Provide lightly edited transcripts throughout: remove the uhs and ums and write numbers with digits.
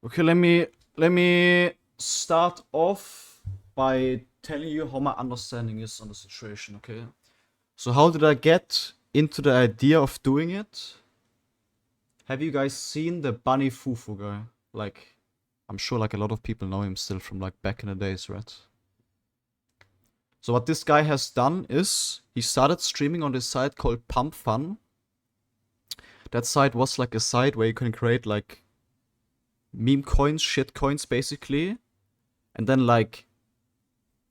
Okay, let me start off by telling you how my understanding is on the situation, okay? So how did I get into the idea of doing it? Have you guys seen the Bunny Fufu guy? Like, I'm sure like a lot of people know him still from like back in the days, right? So what this guy has done is he started streaming on this site called Pump Fun. That site was like a site where you can create like meme coins, shit coins basically, and then like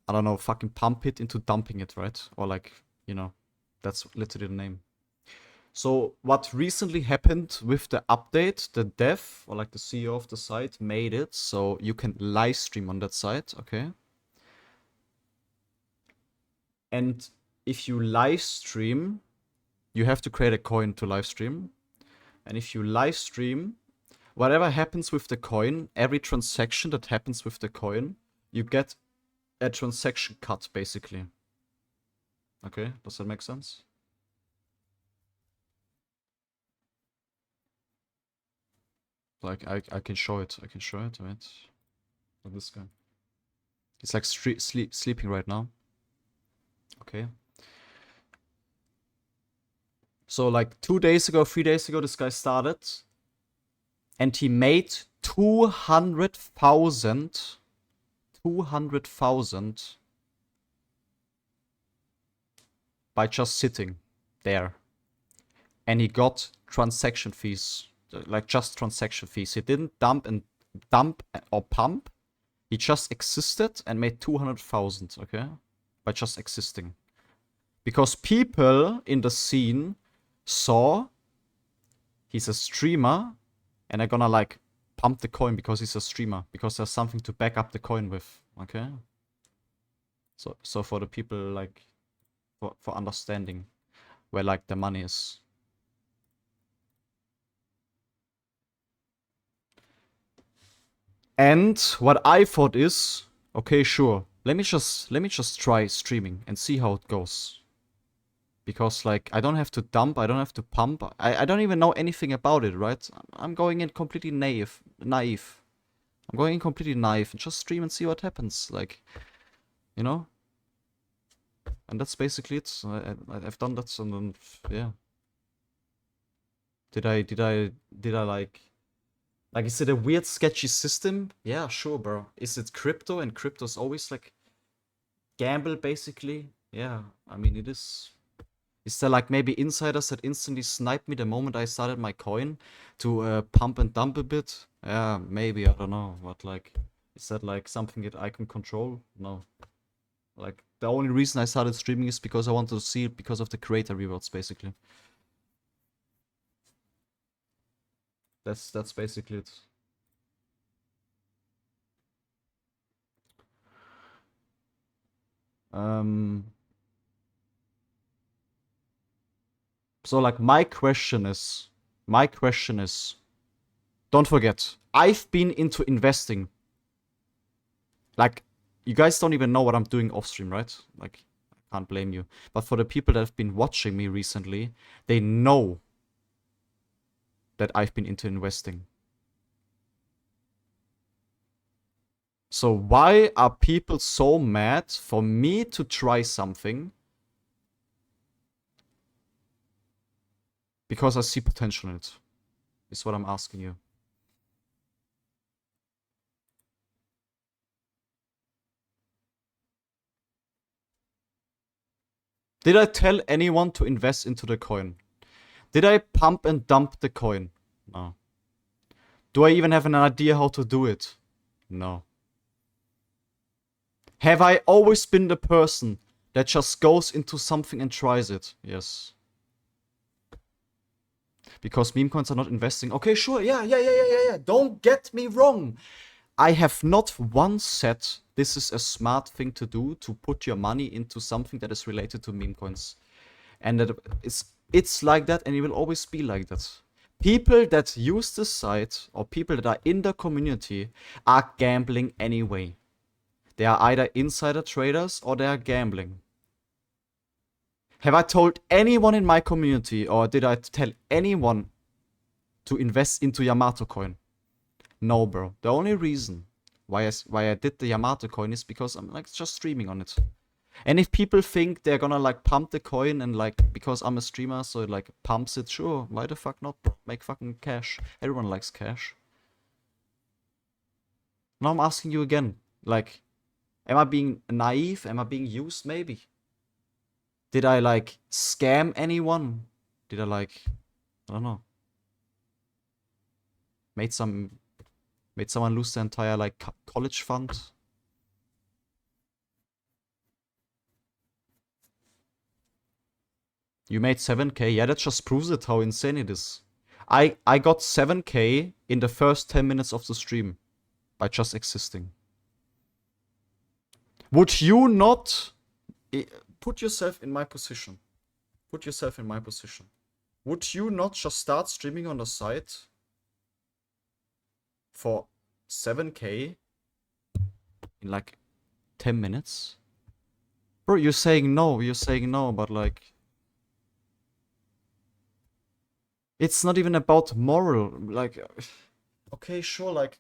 I don't know, fucking pump it into dumping it, right? Or like, you know, that's literally the name. So what recently happened with the update, the dev or like the CEO of the site made it so you can live stream on that site, okay? And if you live stream, you have to create a coin to live stream. And if you live stream, whatever happens with the coin, every transaction that happens with the coin, you get a transaction cut basically. Okay, does that make sense? Like I can show it. I can show it. Right? Look at this guy. He's like sleeping right now. Okay. So like 2 days ago, 3 days ago, this guy started, and he made 200,000 by just sitting there, and he got transaction fees, like just transaction fees. He didn't dump or pump. He just existed and made 200,000. Okay, by just existing. Because people in the scene saw he's a streamer and they're gonna like pump the coin because he's a streamer, because there's something to back up the coin with. Okay, so for the people like for understanding where like the money is. And what I thought is, okay, sure, let me just try streaming and see how it goes. Because like I don't have to dump, I don't have to pump. I don't even know anything about it, right? I'm going in completely naive. I'm going in completely naive and just stream and see what happens, like, you know. And that's basically it. I've done that, and then yeah. Did I like is it a weird sketchy system? Yeah, sure, bro. Is it crypto, and crypto's always like gamble basically? Yeah, I mean it is. Is there like maybe insiders that instantly sniped me the moment I started my coin to pump and dump a bit? Yeah, maybe, I don't know. But like, is that like something that I can control? No. Like, the only reason I started streaming is because I wanted to see it because of the creator rewards, basically. That's basically it. Um, so like my question is, don't forget, I've been into investing. Like, you guys don't even know what I'm doing off stream, right? Like, I can't blame you. But for the people that have been watching me recently, they know that I've been into investing. So why are people so mad for me to try something? Because I see potential in it, is what I'm asking you. Did I tell anyone to invest into the coin? Did I pump and dump the coin? No. Do I even have an idea how to do it? No. Have I always been the person that just goes into something and tries it? Yes. Because meme coins are not investing. Okay, sure, yeah. Don't get me wrong. I have not once said this is a smart thing to do, to put your money into something that is related to meme coins. And that it's like that, and it will always be like that. People that use the site, or people that are in the community, are gambling anyway. They are either insider traders or they are gambling. Have I told anyone in my community, or did I tell anyone to invest into Yamato coin? No, bro. The only reason why I did the Yamato coin is because I'm like just streaming on it. And if people think they're gonna like pump the coin and like because I'm a streamer, so it like pumps it, sure, why the fuck not, bro? Make fucking cash. Everyone likes cash. Now I'm asking you again, like, am I being naive? Am I being used? Maybe. Did I like scam anyone? Did I like, I don't know, made someone lose their entire like college fund? You made 7K? Yeah, that just proves it how insane it is. I got 7K in the first 10 minutes of the stream by just existing. Would you not put yourself in my position? Put yourself in my position. Would you not just start streaming on the site for 7K in like 10 minutes? Bro, you're saying no, but like, it's not even about moral. Like, okay, sure, like,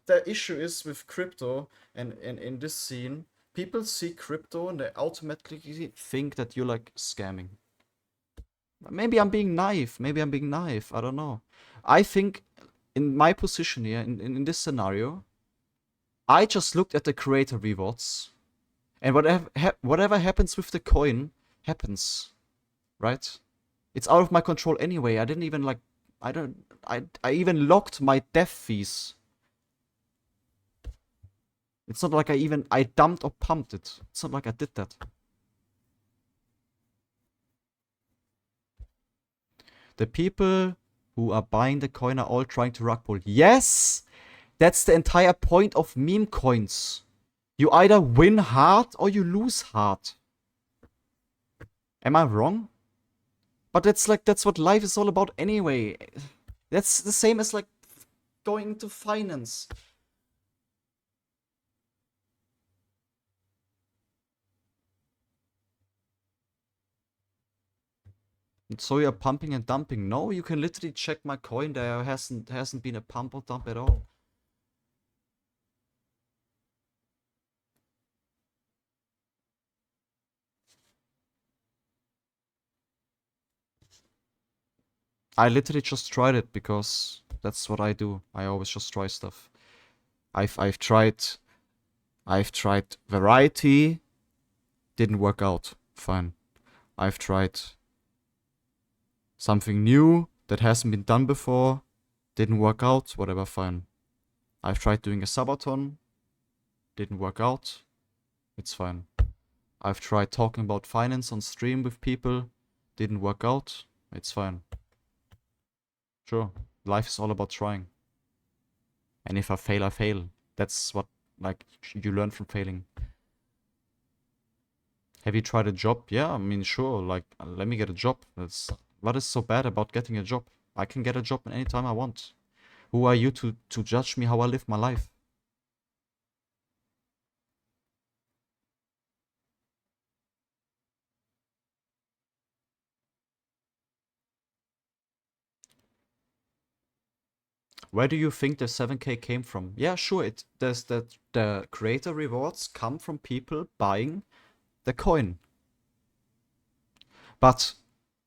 the issue is with crypto and in this scene, people see crypto and they automatically think that you're like scamming. Maybe I'm being naive. I don't know. I think in my position here, in this scenario, I just looked at the creator rewards, and whatever happens with the coin happens, right? It's out of my control anyway. I didn't even like, I even locked my dev fees. It's not like I dumped or pumped it. It's not like I did that. The people who are buying the coin are all trying to rug pull. Yes! That's the entire point of meme coins. You either win hard or you lose hard. Am I wrong? But that's what life is all about anyway. That's the same as like going into finance. So you're pumping and dumping. No, you can literally check my coin. There hasn't been a pump or dump at all. I literally just tried it because that's what I do. I always just try stuff. I've tried variety, didn't work out. Fine. I've tried something new that hasn't been done before, didn't work out, whatever, fine. I've tried doing a subathon, didn't work out, it's fine. I've tried talking about finance on stream with people, didn't work out, it's fine. Sure, life is all about trying. And if I fail, I fail. That's what, like, you learn from failing. Have you tried a job? Yeah, I mean, sure, like, let me get a job. What is so bad about getting a job? I can get a job anytime I want. Who are you to judge me how I live my life? Where do you think the 7K came from? Yeah, sure, the creator rewards come from people buying the coin. But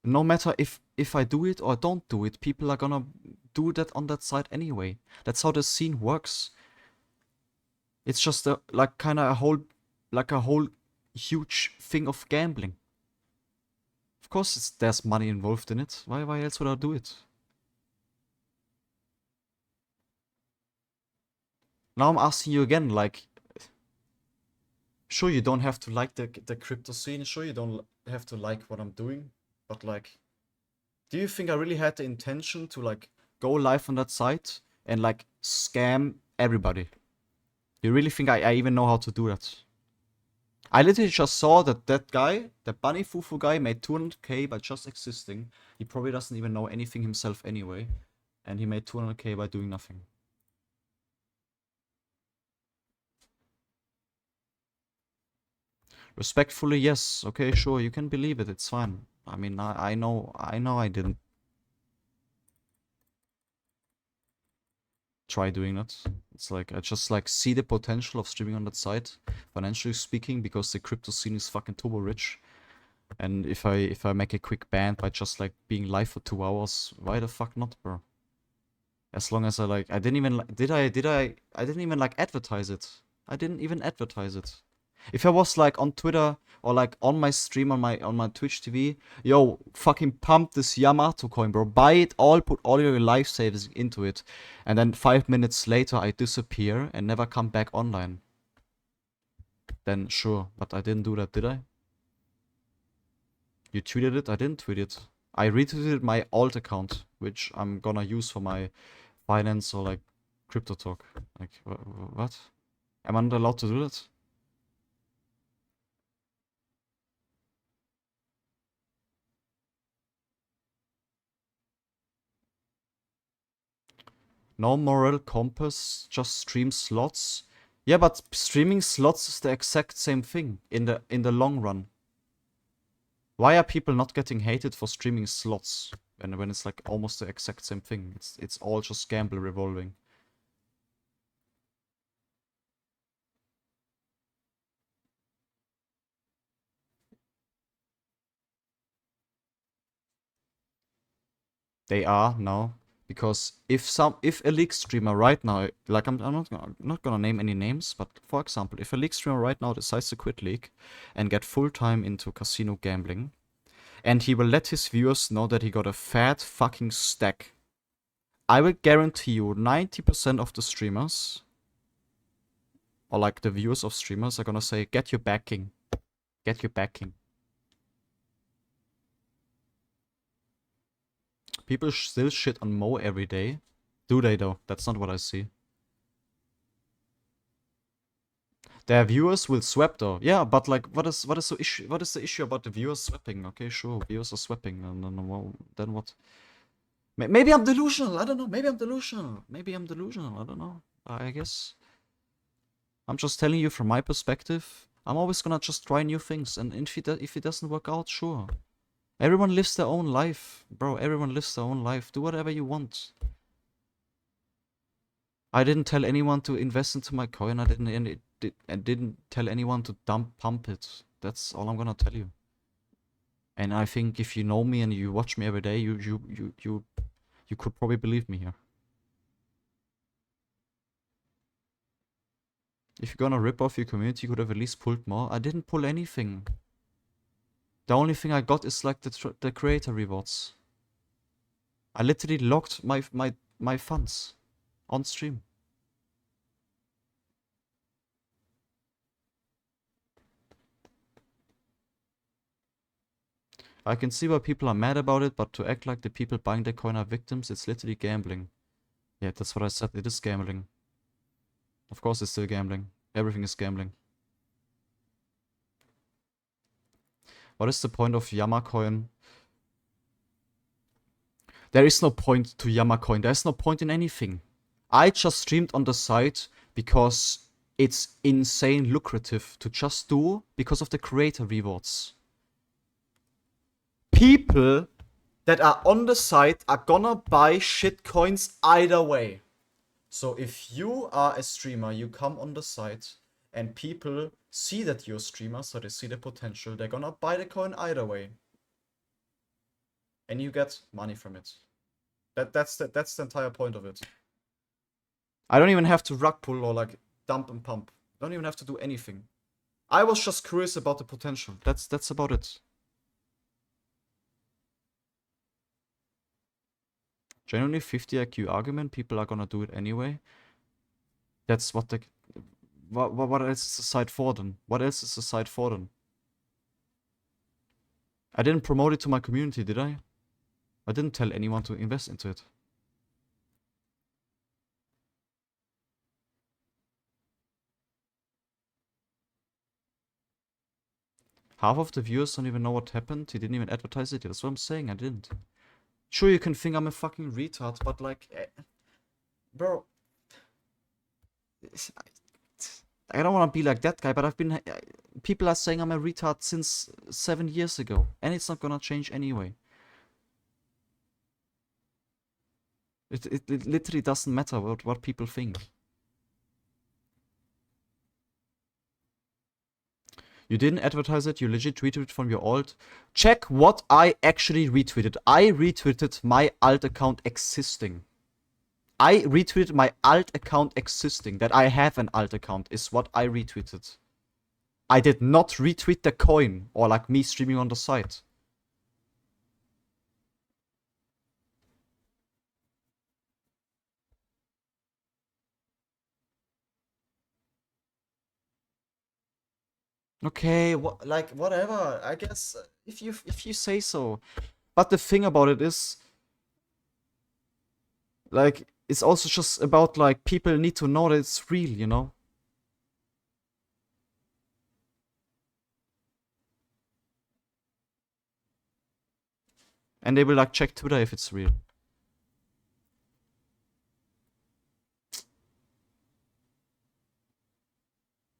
no matter if I do it or don't do it, people are gonna do that on that side anyway. That's how the scene works. It's just like kind of a whole huge thing of gambling. Of course, there's money involved in it. Why else would I do it? Now I'm asking you again, like, sure you don't have to like the crypto scene, sure you don't have to like what I'm doing, but like, do you think I really had the intention to like go live on that site and like scam everybody? You really think I even know how to do that? I literally just saw that guy, the bunny fufu guy, made 200K by just existing. He probably doesn't even know anything himself anyway, and he made 200K by doing nothing. Respectfully, yes. Okay, sure, you can believe it. It's fine. I mean, I know I didn't. try doing that. It's like I just like see the potential of streaming on that site, financially speaking, because the crypto scene is fucking turbo rich. And if I make a quick band by just like being live for 2 hours, why the fuck not, bro? As long as I like, I didn't even like, I didn't even like advertise it. I didn't even advertise it. If I was like on Twitter or like on my stream on my Twitch TV, yo, fucking pump this Yamato coin, bro. Buy it all, put all your life savings into it, and then 5 minutes later I disappear and never come back online. Then sure, but I didn't do that, did I? You tweeted it? I didn't tweet it. I retweeted my alt account, which I'm gonna use for my finance or like crypto talk. Like, what? Am I not allowed to do that? No moral compass, just stream slots. Yeah, but streaming slots is the exact same thing in the long run. Why are people not getting hated for streaming slots when it's like almost the exact same thing? It's all just gamble revolving. They are now. Because if a league streamer right now, like I'm not gonna name any names, but for example, if a league streamer right now decides to quit League and get full time into casino gambling, and he will let his viewers know that he got a fat fucking stack, I will guarantee you 90% of the streamers, or like the viewers of streamers, are gonna say, get your backing. Get your backing. People still shit on Mo every day. Do they though? That's not what I see. Their viewers will swap though. Yeah, but like, what is the issue? What is the issue about the viewers swapping? Okay, sure, viewers are swapping, and then what? Maybe I'm delusional. I don't know. Maybe I'm delusional. Maybe I'm delusional. I don't know. I guess I'm just telling you from my perspective. I'm always gonna just try new things, and if it doesn't work out, sure. Everyone lives their own life, bro. Everyone lives their own life. Do whatever you want. I didn't tell anyone to invest into my coin. I didn't tell anyone to pump it. That's all I'm gonna tell you. And I think if you know me and you watch me every day, you could probably believe me here. If you're gonna rip off your community, you could have at least pulled more. I didn't pull anything. The only thing I got is like the creator rewards. I literally locked my funds on stream. I can see why people are mad about it, but to act like the people buying the coin are victims, it's literally gambling. Yeah, that's what I said. It is gambling. Of course it's still gambling. Everything is gambling. What is the point of Yamacoin? There is no point to Yamacoin. There's no point in anything. I just streamed on the site because it's insane lucrative to just do because of the creator rewards. People that are on the site are gonna buy shitcoins either way. So if you are a streamer, you come on the site and people see that you're a streamer, so they see the potential, they're gonna buy the coin either way. And you get money from it. That's the entire point of it. I don't even have to rug pull or like dump and pump. Don't even have to do anything. I was just curious about the potential. That's about it. Generally 50 IQ argument, people are gonna do it anyway. That's what the... What else is the site for then? What else is the site for then? I didn't promote it to my community, did I? I didn't tell anyone to invest into it. Half of the viewers don't even know what happened. He didn't even advertise it. That's what I'm saying. I didn't. Sure, you can think I'm a fucking retard, but like... bro... I don't want to be like that guy, but I've been... people are saying I'm a retard since 7 years ago. And it's not gonna change anyway. It literally doesn't matter what people think. You didn't advertise it, you legit retweeted it from your alt. Check what I actually retweeted. I retweeted my alt account existing. I retweeted my alt account existing. That I have an alt account is what I retweeted. I did not retweet the coin or like me streaming on the site. Okay, like whatever. I guess if you say so. But the thing about it is, like, it's also just about like people need to know that it's real, you know? And they will like check Twitter if it's real.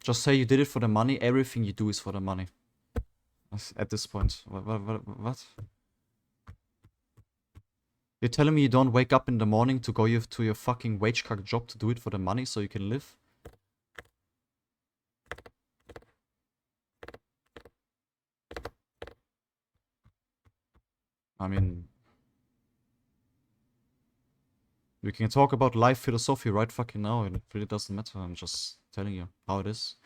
Just say you did it for the money. Everything you do is for the money. At this point, what? You're telling me you don't wake up in the morning to go to your fucking wage cut job to do it for the money so you can live? I mean, we can talk about life philosophy right fucking now, and it really doesn't matter. I'm just telling you how it is.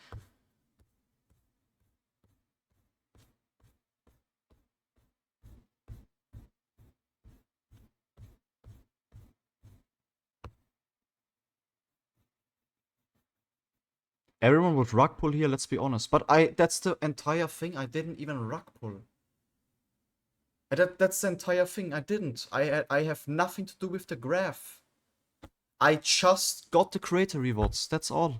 Everyone would rug pull here, let's be honest. But that's the entire thing. I didn't even rug pull. That's the entire thing. I didn't. I have nothing to do with the graph. I just got the creator rewards. That's all.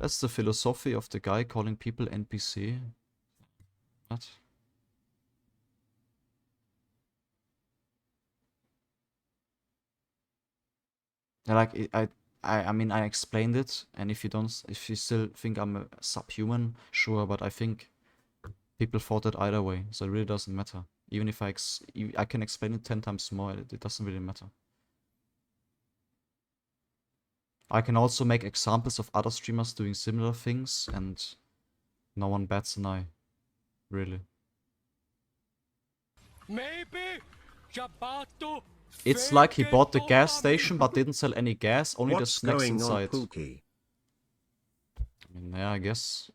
That's the philosophy of the guy calling people NPC. What? Yeah, like I mean I explained it, and if you still think I'm a subhuman, sure, but I think people thought it either way, so it really doesn't matter. Even if I can explain it 10 times more, it doesn't really matter. I can also make examples of other streamers doing similar things, and no one bats an eye, really. Maybe Jabato. It's like he bought the gas station but didn't sell any gas, only the snacks inside. Pookie? I mean, yeah, I guess.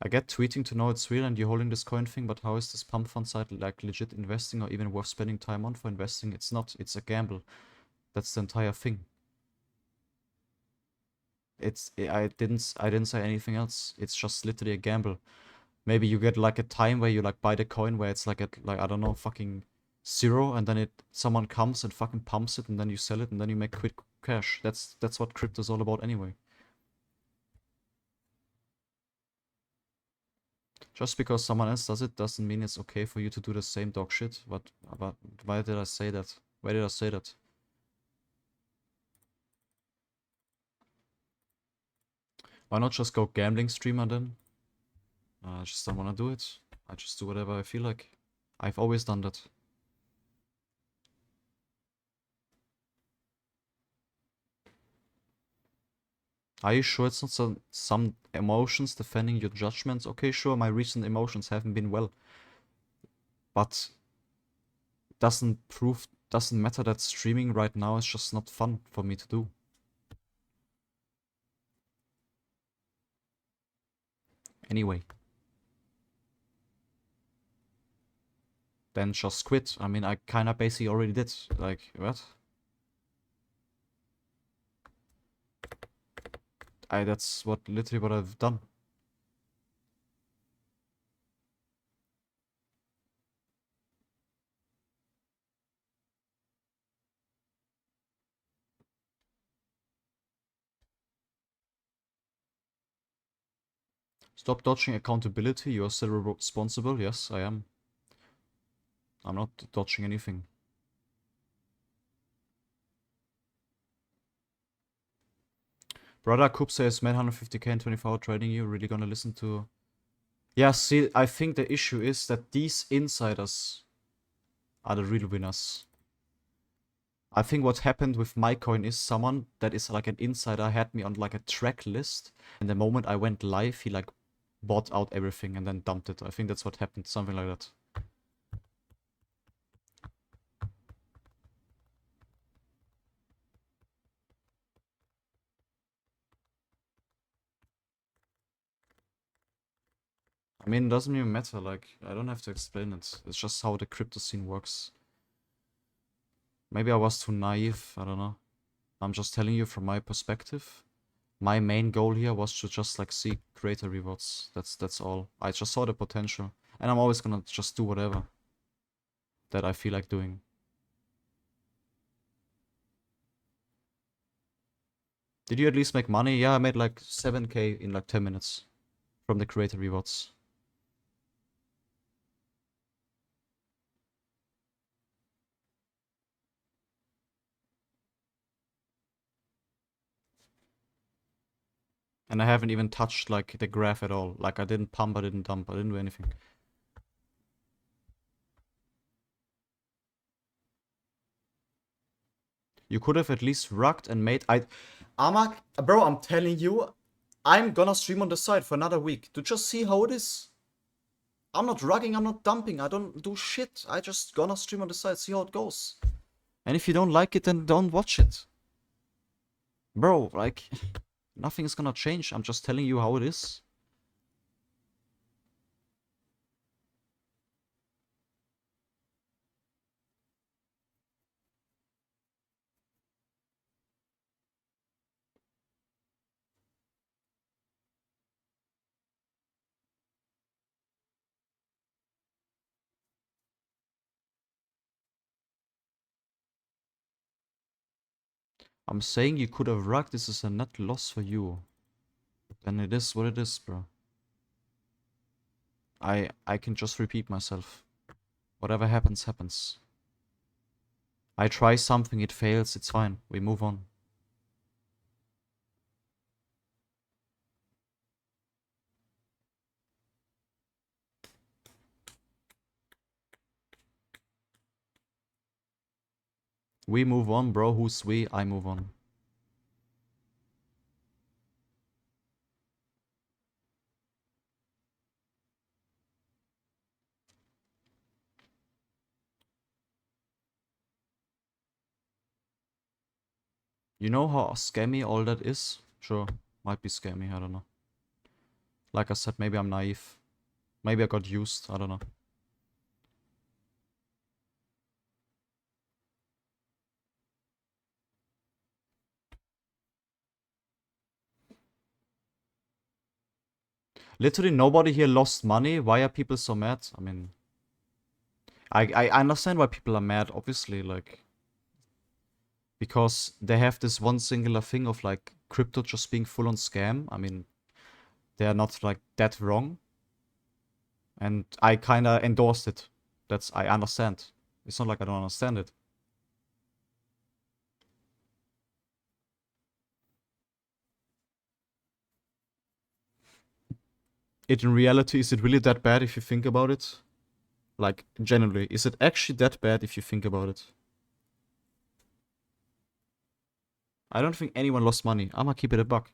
I get tweeting to know it's real and you're holding this coin thing, but how is this pump fund site like legit investing or even worth spending time on for investing? It's not, it's a gamble. That's the entire thing. I didn't say anything else. It's just literally a gamble. Maybe you get like a time where you like buy the coin where it's like at like I don't know fucking 0, and then someone comes and fucking pumps it and then you sell it and then you make quick cash. That's what crypto's all about anyway. Just because someone else does it doesn't mean it's okay for you to do the same dog shit. But why did I say that? Why did I say that? Why not just go gambling streamer then? I just don't want to do it. I just do whatever I feel like. I've always done that. Are you sure it's not some emotions defending your judgments? Okay, sure, my recent emotions haven't been well. But doesn't matter that streaming right now is just not fun for me to do. Anyway. Then just quit. I mean, I kinda basically already did. Like, what? That's literally what I've done. Stop dodging accountability. You are still responsible. Yes, I am. I'm not dodging anything. Brother Coop says, made 150k in 24 hour trading. You really gonna listen to... Yeah, see, I think the issue is that these insiders are the real winners. I think what happened with my coin is someone that is like an insider had me on like a track list, and the moment I went live, he like bought out everything and then dumped it. I think that's what happened, something like that. I mean, it doesn't even matter, like, I don't have to explain it. It's just how the crypto scene works. Maybe I was too naive, I don't know. I'm just telling you from my perspective. My main goal here was to just like see creator rewards. That's all. I just saw the potential. And I'm always gonna just do whatever that I feel like doing. Did you at least make money? Yeah, I made like 7k in like 10 minutes from the creator rewards. And I haven't even touched like the graph at all. Like I didn't pump, I didn't dump, I didn't do anything. You could have at least rugged and made... Amak, bro, I'm telling you, I'm gonna stream on the side for another week to just see how it is. I'm not rugging, I'm not dumping, I don't do shit. I just gonna stream on the side, see how it goes. And if you don't like it, then don't watch it. Bro, like, nothing is gonna change. I'm just telling you how it is. I'm saying you could have rugged. This is a net loss for you. Then it is what it is, bro. I can just repeat myself. Whatever happens, happens. I try something, it fails, it's fine. We move on. We move on, bro. Who's we? I move on. You know how scammy all that is? Sure, might be scammy, I don't know. Like I said, maybe I'm naive. Maybe I got used, I don't know. Literally nobody here lost money. Why are people so mad? I mean, I understand why people are mad, obviously, like, because they have this one singular thing of like crypto just being full on scam. I mean, they are not like that wrong. And I kinda endorsed it. I understand. It's not like I don't understand it. In reality, is it really that bad if you think about it? Like, generally, is it actually that bad if you think about it? I don't think anyone lost money. I'ma keep it a buck.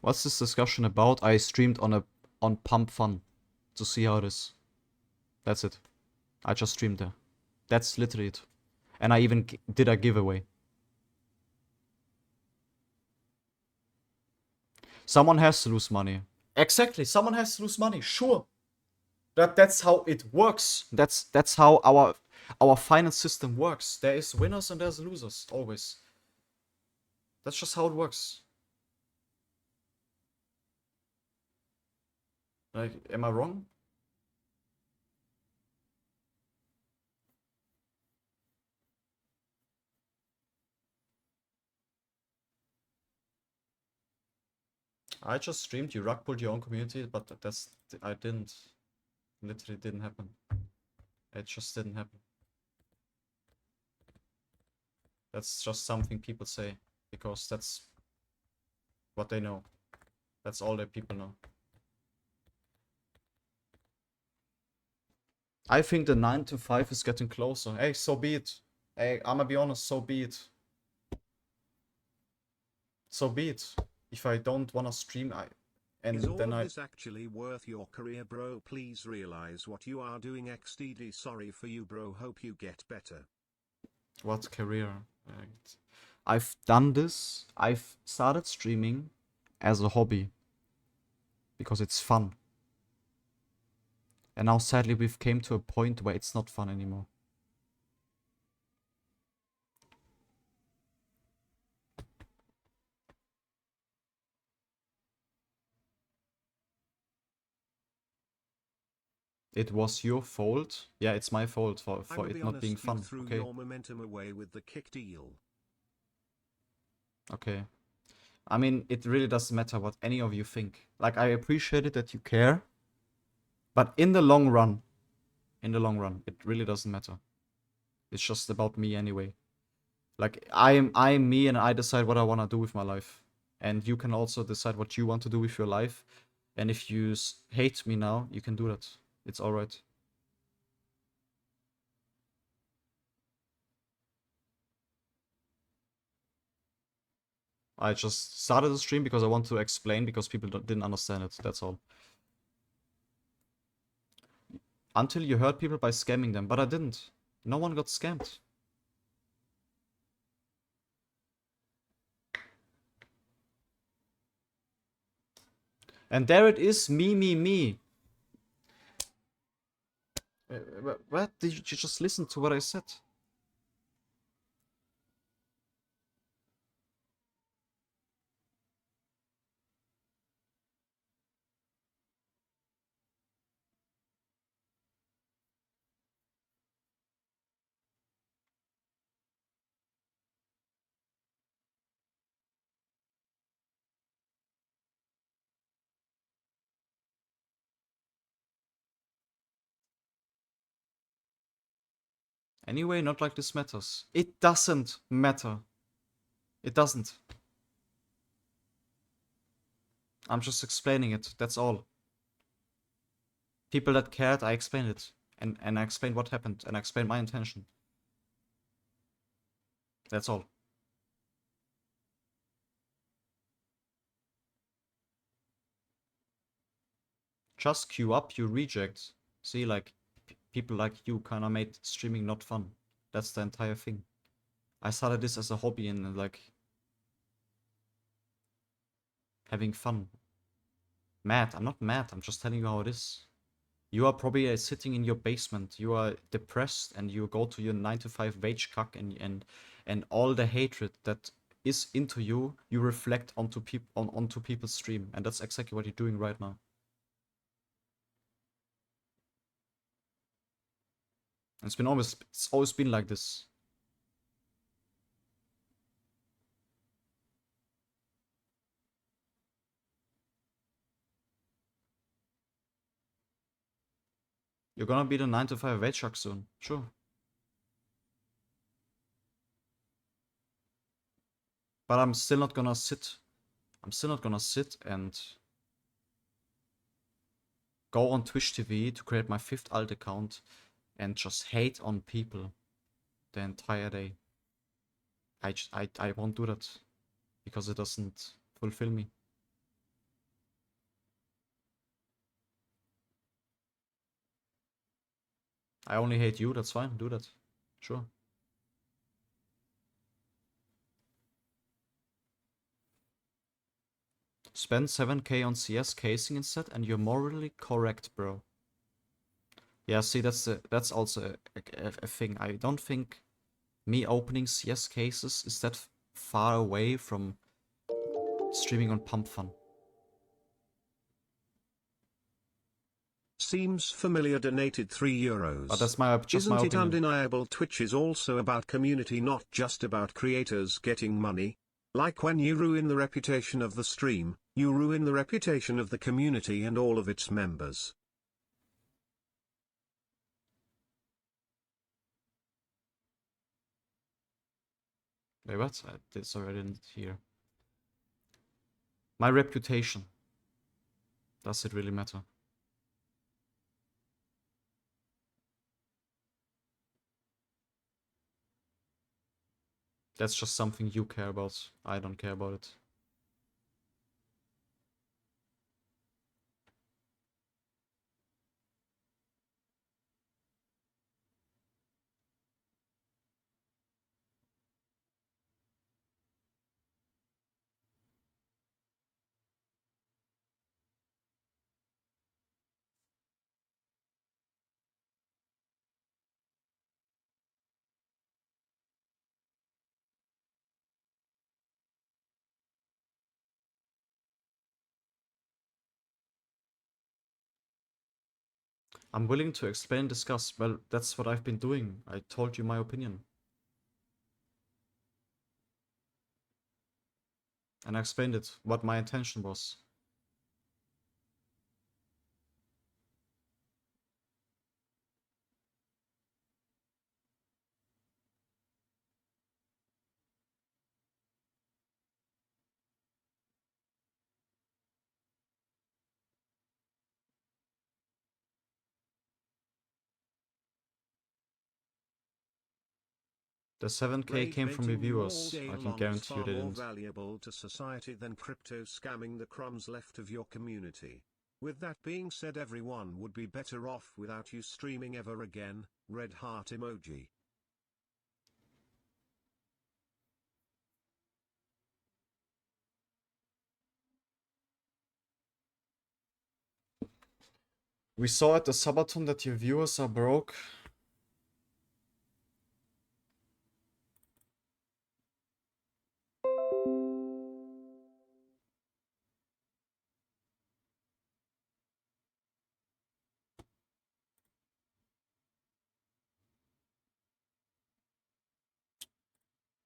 What's this discussion about? I streamed on Pump Fun to see how it is. That's it. I just streamed there. That's literally it. And I even did a giveaway. Someone has to lose money. Exactly, someone has to lose money, sure. That's how it works. That's how our finance system works. There is winners and there's losers, always. That's just how it works. Like, am I wrong? I just streamed, you rug pulled your own community, but I didn't. Literally didn't happen. It just didn't happen. That's just something people say, because that's what they know. That's all that people know. I think the 9 to 5 is getting closer. Hey, so be it. Hey, I'ma be honest, so be it. So be it. If I don't wanna stream, Is all of this actually worth your career, bro? Please realize what you are doing. XDD sorry for you, bro. Hope you get better. What career? I've done this. I've started streaming as a hobby because it's fun. And now sadly we've came to a point where it's not fun anymore. It was your fault. Yeah, it's my fault for it not being fun. You threw Okay. your momentum away with the kick deal. Okay. I mean, it really doesn't matter what any of you think. Like, I appreciate it that you care. But in the long run, it really doesn't matter. It's just about me anyway. Like, I'm me and I decide what I want to do with my life. And you can also decide what you want to do with your life. And if you hate me now, you can do that. It's alright. I just started the stream because I want to explain because people didn't understand it. That's all. Until you hurt people by scamming them. But I didn't. No one got scammed. And there it is, me. What? Did you just listen to what I said? Anyway, not like this matters. It doesn't matter. It doesn't. I'm just explaining it. That's all. People that cared, I explained it. And I explained what happened. And I explained my intention. That's all. Just queue up your reject. See, like, people like you kind of made streaming not fun. That's the entire thing. I started this as a hobby and, like, having fun. Mad. I'm not mad. I'm just telling you how it is. You are probably sitting in your basement. You are depressed and you go to your 9 to 5 wage cuck and all the hatred that is into you, you reflect onto people's stream. And that's exactly what you're doing right now. It's always been like this. You're gonna be the 9 to 5 wage cuck soon. Sure. But I'm still not gonna sit. I'm still not gonna sit and go on Twitch TV to create my 5th alt account and just hate on people the entire day. I won't do that because it doesn't fulfill me. I only hate you, that's fine, do that. Sure. Spend 7k on CS casing instead and you're morally correct, bro. Yeah, see, that's also a thing. I don't think me opening CS cases is that far away from streaming on Pump Fun. Seems familiar. Donated €3. But that's my just Isn't my it opinion. undeniable Twitch is also about community, not just about creators getting money? Like when you ruin the reputation of the stream, you ruin the reputation of the community and all of its members. Wait, what? Sorry, I didn't hear. My reputation. Does it really matter? That's just something you care about. I don't care about it. I'm willing to explain, discuss. Well, that's what I've been doing. I told you my opinion. And I explained it, what my intention was. The 7K came from your viewers. I can guarantee you they far more didn't. valuable to society than crypto scamming the crumbs left of your community. With that being said, everyone would be better off without you streaming ever again. Red heart emoji. We saw at the subathon that your viewers are broke.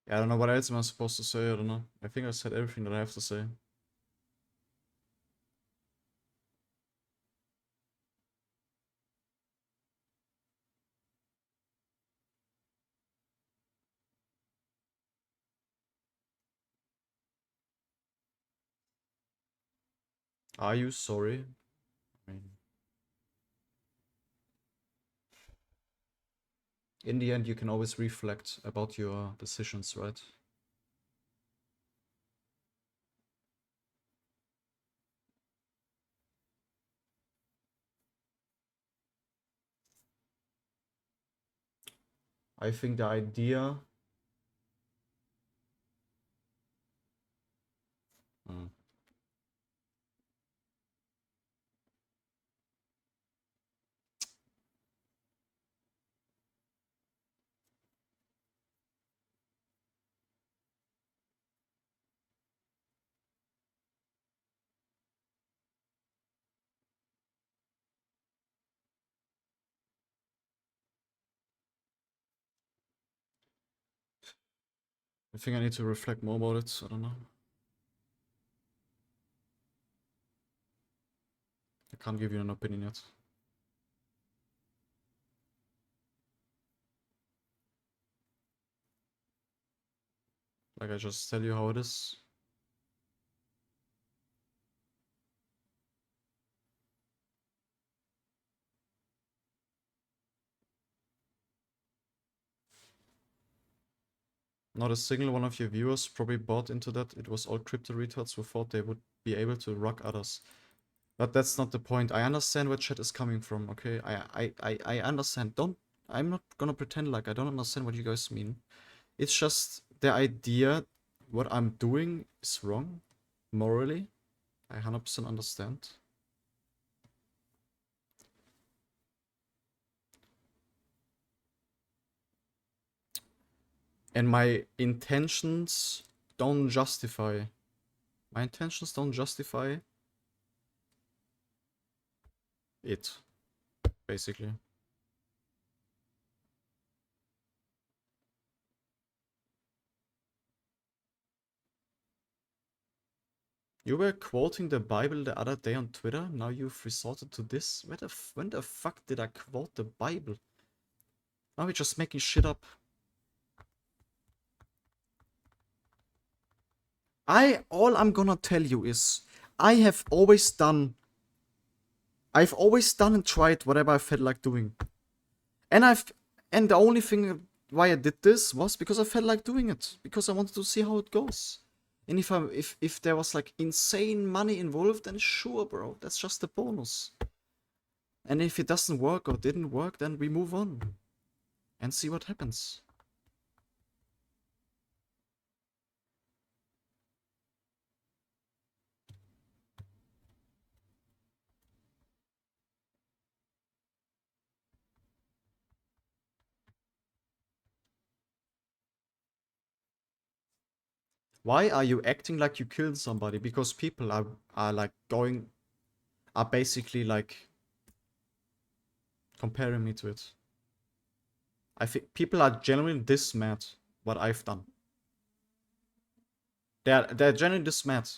Yeah, I don't know what else am I supposed to say. I don't know. I think I said everything that I have to say. Are you sorry? I mean, in the end, you can always reflect about your decisions, right? I think the idea... I think I need to reflect more about it. I don't know. I can't give you an opinion yet. Like, I just tell you how it is. Not a single one of your viewers probably bought into that. It was all crypto retards who thought they would be able to rock others. But that's not the point. I understand where chat is coming from, okay? I understand. I'm not gonna pretend like I don't understand what you guys mean. It's just the idea what I'm doing is wrong. Morally. I 100% understand. And my intentions don't justify. My intentions don't justify it. basically. You were quoting the Bible the other day on Twitter. Now you've resorted to this. When the fuck did I quote the Bible? Now we're just making shit up. All I'm gonna tell you is I've always done and tried whatever I felt like doing. And the only thing why I did this was because I felt like doing it. Because I wanted to see how it goes. And if there was like insane money involved, then sure, bro, that's just a bonus. And if it doesn't work or didn't work, then we move on and see what happens. Why are you acting like you killed somebody? Because people are like are basically like comparing me to it. I think people are genuinely this mad what I've done. They're genuinely this mad.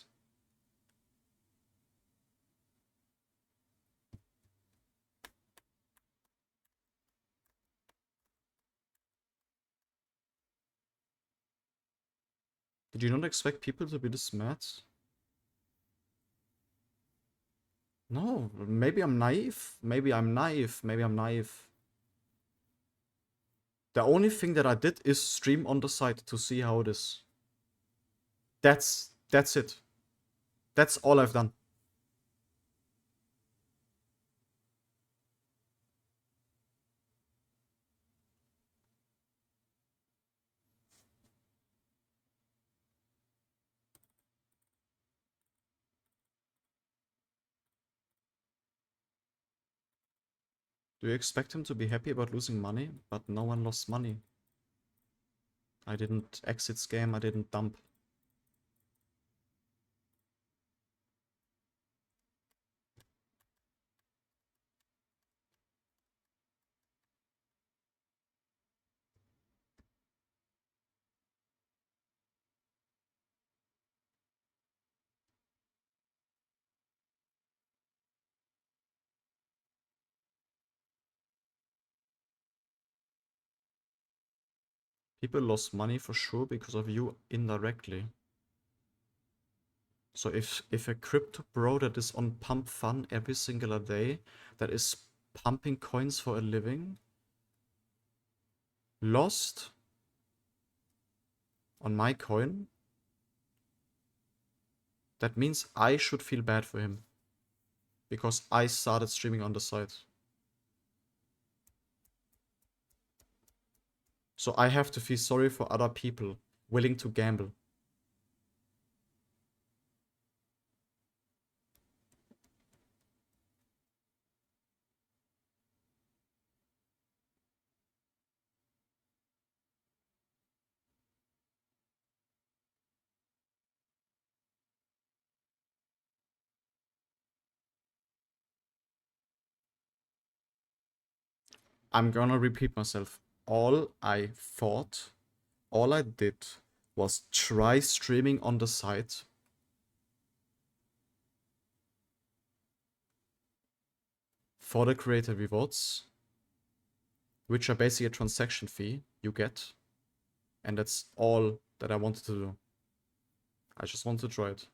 Did you not expect people to be this mad? No, maybe I'm naive. Maybe I'm naive. Maybe I'm naive. The only thing that I did is stream on the side to see how it is. That's it. That's all I've done. Do you expect him to be happy about losing money? But no one lost money. I didn't exit scam, I didn't dump. People lost money for sure because of you indirectly. So if a crypto bro that is on pump fun every single day, that is pumping coins for a living, lost on my coin, that means I should feel bad for him. Because I started streaming on the side. So I have to feel sorry for other people willing to gamble. I'm gonna repeat myself. All I did was try streaming on the side. For the creator rewards, which are basically a transaction fee you get. And that's all that I wanted to do. I just wanted to try it.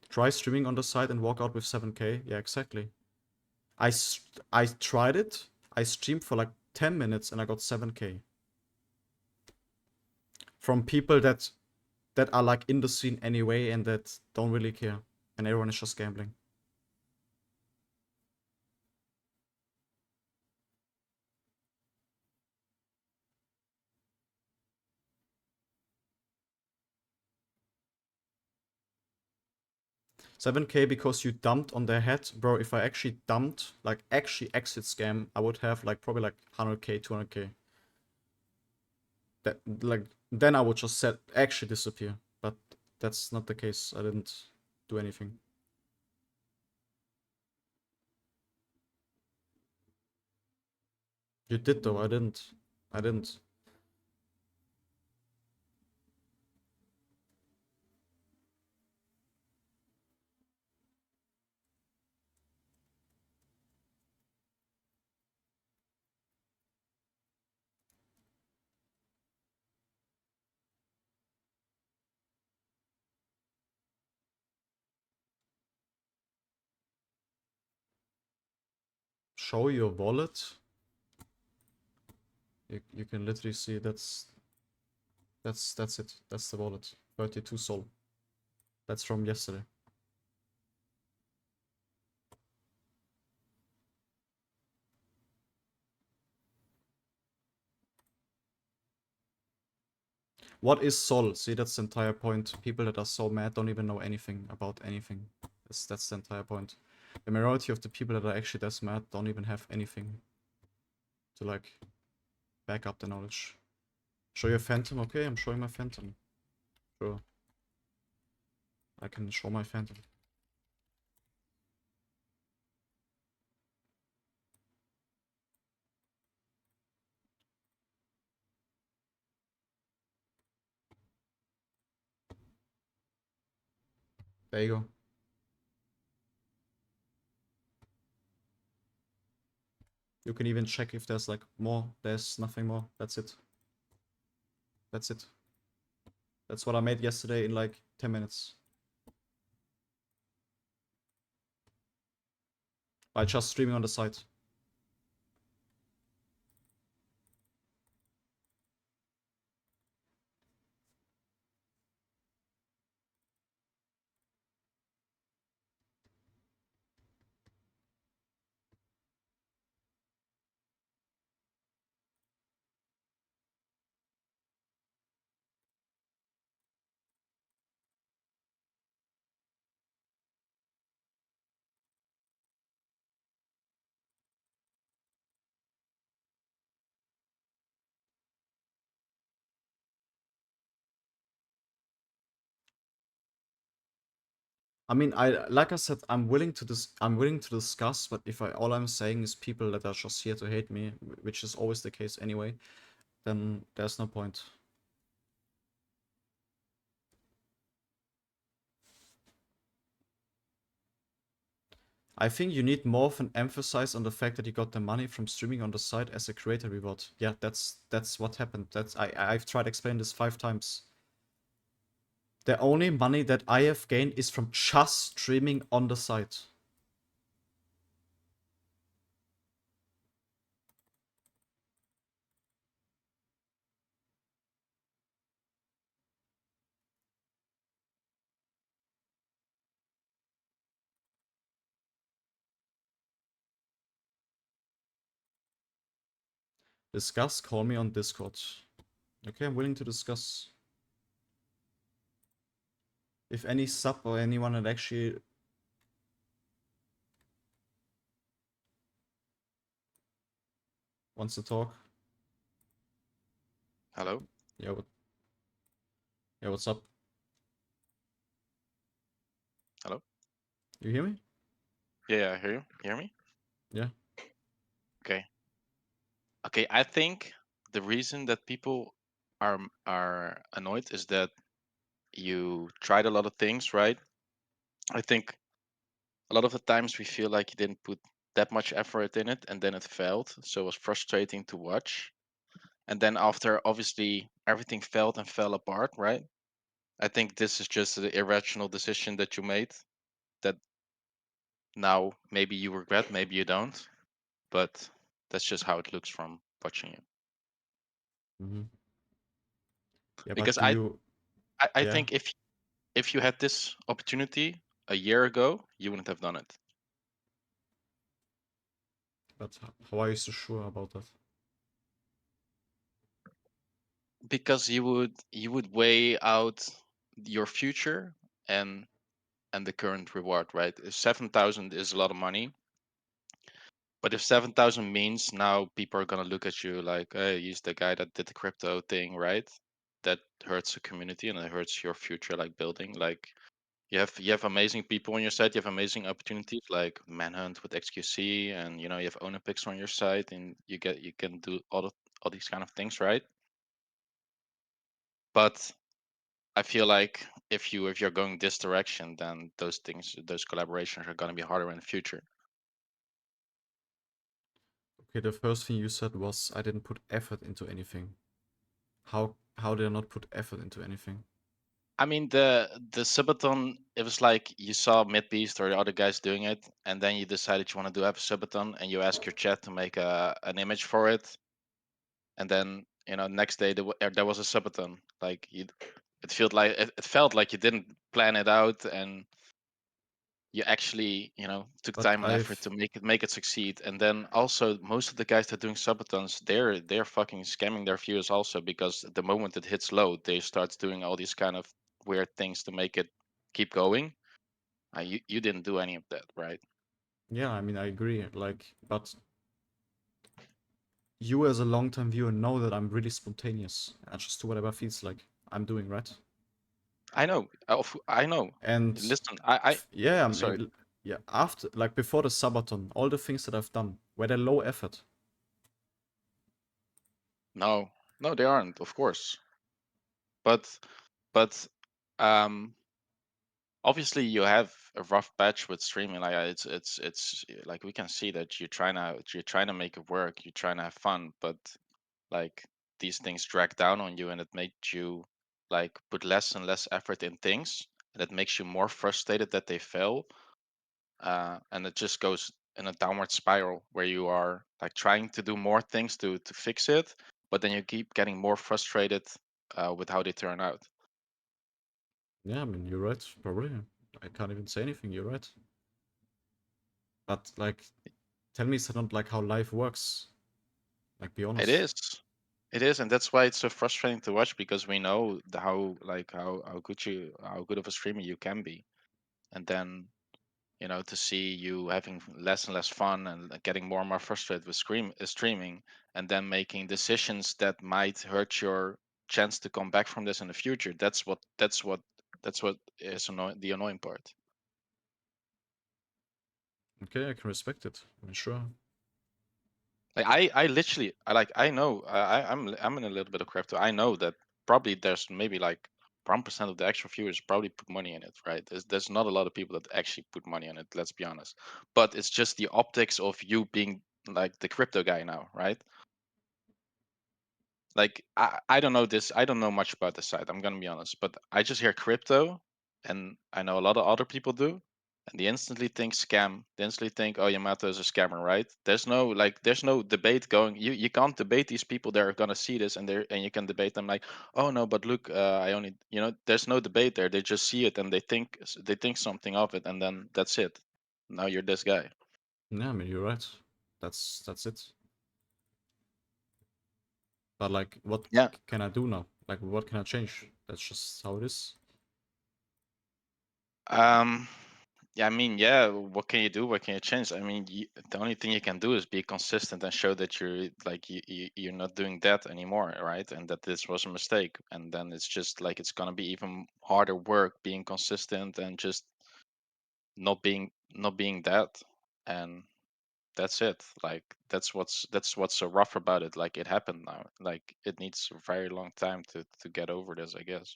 Try streaming on the side and walk out with 7k. Yeah, exactly. I tried it. I streamed for like 10 minutes and I got 7k. From people that are like in the scene anyway and that don't really care. And everyone is just gambling. $7k because you dumped on their head. Bro, if I actually dumped, like actually exit scam, I would have like probably like 100k, 200k. That like then I would just actually disappear. but that's not the case. I didn't do anything. You did though. I didn't. I didn't. Show your wallet. You can literally see that's it. That's the wallet. 32 sol. That's from yesterday. What is sol? See, that's the entire point. People that are so mad don't even know anything about anything. That's the entire point. The majority of the people that are actually that mad don't even have anything to like back up the knowledge. Show your phantom, okay? I'm showing my phantom. Sure. I can show my phantom. There you go. You can even check if there's like more. There's nothing more. That's it. That's it. That's what I made yesterday in like 10 minutes. By just streaming on the site. I mean, like I said, I'm willing to discuss, but if all I'm saying is people that are just here to hate me, which is always the case anyway, then there's no point. I think you need more of an emphasis on the fact that you got the money from streaming on the site as a creator reward. Yeah, that's what happened. I've tried explaining this 5 times. The only money that I have gained is from just streaming on the site. Discuss, call me on Discord. Okay, I'm willing to discuss. If any sub or anyone that actually wants to talk. Hello? Yeah, what's up? Hello? You hear me? Yeah, I hear you. You hear me? Yeah. Okay. Okay, I think the reason that people are annoyed is that you tried a lot of things, right? I think a lot of the times we feel like you didn't put that much effort in it and then it failed, so it was frustrating to watch. And then after obviously everything failed and fell apart, right? I think this is just an irrational decision that you made that now maybe you regret, maybe you don't, but that's just how it looks from watching you. Mm-hmm. Yeah, but Because do you? I Yeah, think if you had this opportunity a year ago, you wouldn't have done it. but how are you so sure about that? Because you would weigh out your future and the current reward, right? If 7,000 is a lot of money, but if 7,000 means now people are gonna look at you like, hey, he's the guy that did the crypto thing, right? that hurts the community and it hurts your future like building. Like you have amazing people on your side, you have amazing opportunities like Manhunt with XQC, and you have Olympics on your side, and you can do all these kind of things, right? But I feel like if you're going this direction, then those collaborations are gonna be harder in the future. Okay, the first thing you said was I didn't put effort into anything. How did I not put effort into anything? I mean, the subathon, it was like you saw Midbeast or the other guys doing it, and then you decided you want to have a subathon, and you ask your chat to make an image for it, and then next day there was a subathon. Like it felt like you didn't plan it out, and you actually took But time and effort to make it succeed. And then also most of the guys that are doing subathons, they're fucking scamming their viewers also, because the moment it hits low, they start doing all these kind of weird things to make it keep going. You didn't do any of that, right? yeah, I mean I agree. Like, but you as a long-time viewer know that I'm really spontaneous. I just do whatever feels like I'm doing, right? I know. And Listen, yeah, I sorry. mean, yeah, after, like, before the Sabaton, all the things that I've done were they low effort. No, no, they aren't, of course. But um obviously you have a rough patch with streaming. Like it's like we can see that you're trying to make it work, you're trying to have fun, but like these things drag down on you, and it makes you like put less and less effort in things, and it makes you more frustrated that they fail. And it just goes in a downward spiral where you are like trying to do more things to fix it, but then you keep getting more frustrated with how they turn out. Yeah, I mean, you're right, probably. I can't even say anything, you're right. But, like, tell me it's not like how life works. Like, be It honest. is. It is, and that's why it's so frustrating to watch, because we know how good of a streamer you can be, and then to see you having less and less fun and getting more and more frustrated with streaming, and then making decisions that might hurt your chance to come back from this in the future. That's what is the annoying part. Okay, I can respect it. I mean, sure. Like I literally I know I'm in a little bit of crypto. I know that probably there's maybe like 1% of the actual viewers probably put money in it, right? There's not a lot of people that actually put money in it, let's be honest. But it's just the optics of you being like the crypto guy now, right? Like I don't know this. I don't know much about the site. I'm gonna be honest, but I just hear crypto, and I know a lot of other people do, and they instantly think scam. They instantly think, oh, Yamato is a scammer, right? There's no debate going. You can't debate these people. They're gonna see this, and you can debate them like, oh no, but look, I only there's no debate there. They just see it and they think something of it, and then that's it. Now you're this guy. Yeah, I mean, you're right. That's it. But, like, what Yeah. can I do now? Like, what can I change? That's just how it is. Um. Yeah, I mean, yeah. What can you do? What can you change? I mean, the only thing you can do is be consistent and show that you're like you're not doing that anymore, right? And that this was a mistake. And then it's just like it's gonna be even harder work being consistent and just not being that. And that's it. Like that's what's so rough about it. Like it happened now. Like it needs a very long time to get over this, I guess.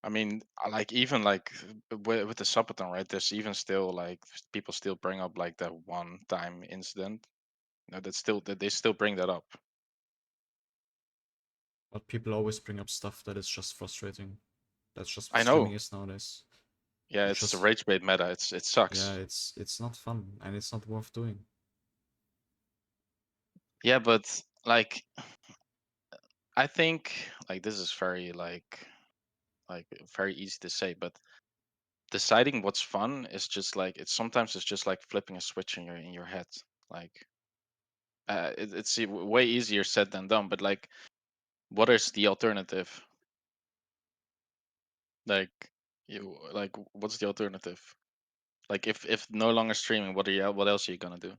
I mean, like even like with the Sabaton, right? There's even still like people still bring up like that one time incident. That's still that they still bring that up. But people always bring up stuff that is just frustrating. That's just what I streaming know. is nowadays. Yeah, You it's the just, rage bait meta. It yeah, sucks. it's not fun and it's not worth doing. Yeah, but like I think like this is very very easy to say, but deciding what's fun is just like it's just like flipping a switch in your head. Like it's way easier said than done, but like what is the alternative? Like what's the alternative? Like if no longer streaming, what else are you gonna do?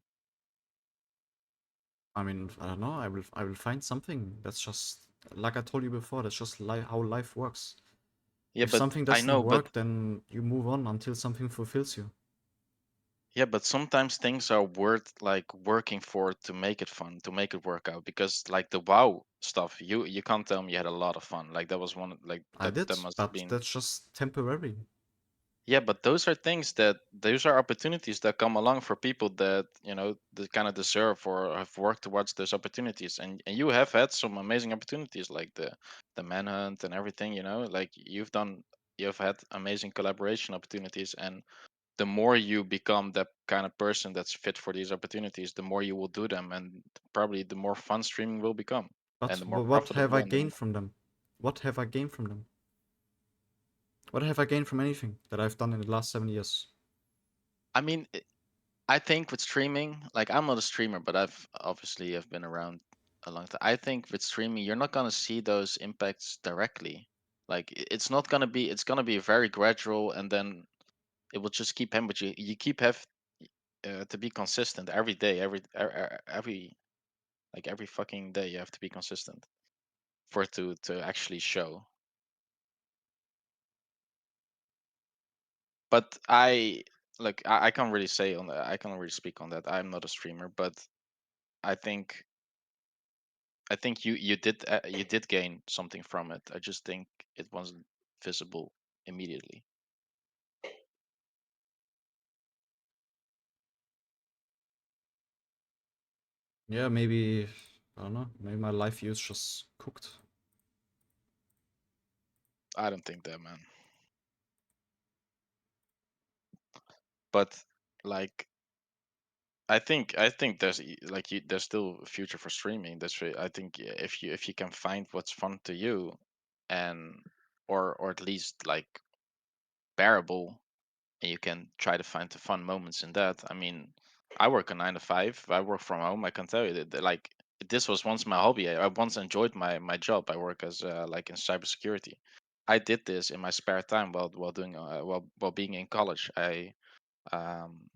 I mean, I don't know. I will find something. That's just like I told you before. That's just how life works. Yeah, If but something I doesn't know, but work, then you move on until something fulfills you. yeah, but sometimes things are worth like working for to make it fun, to make it work out. Because like the WoW stuff, you can't tell me you had a lot of fun. Like that was one like I did, that must have but been. that's just temporary. Yeah, but those are things that those are opportunities that come along for people that that kind of deserve or have worked towards those opportunities. And you have had some amazing opportunities like the manhunt and everything. Like you've had amazing collaboration opportunities. And the more you become that kind of person that's fit for these opportunities, the more you will do them, and probably the more fun streaming will become, But and the more what have profitable I and the gained more. from them? What have I gained from them? What have I gained from anything that I've done in the last 7 years? I mean, I think with streaming, like I'm not a streamer, but I've been around a long time. I think with streaming, you're not gonna see those impacts directly. Like it's not gonna be. It's gonna be very gradual, and then it will just keep happening. But you keep have to be consistent every day, every like every fucking day. You have to be consistent for it to actually show. But I can't really say on that. I can't really speak on that. I'm not a streamer, but I think you did gain something from it. I just think it wasn't visible immediately. Yeah, maybe I don't know. Maybe my life view is just cooked. I don't think that, man. But like I think there's still a future for streaming. I think if you can find what's fun to you, and or at least like bearable, and you can try to find the fun moments in that. I mean, I work a 9 to 5. I work from home. I can tell you that like this was once my hobby. I once enjoyed my job. I work as like in cybersecurity. I did this in my spare time while doing while being in college. Um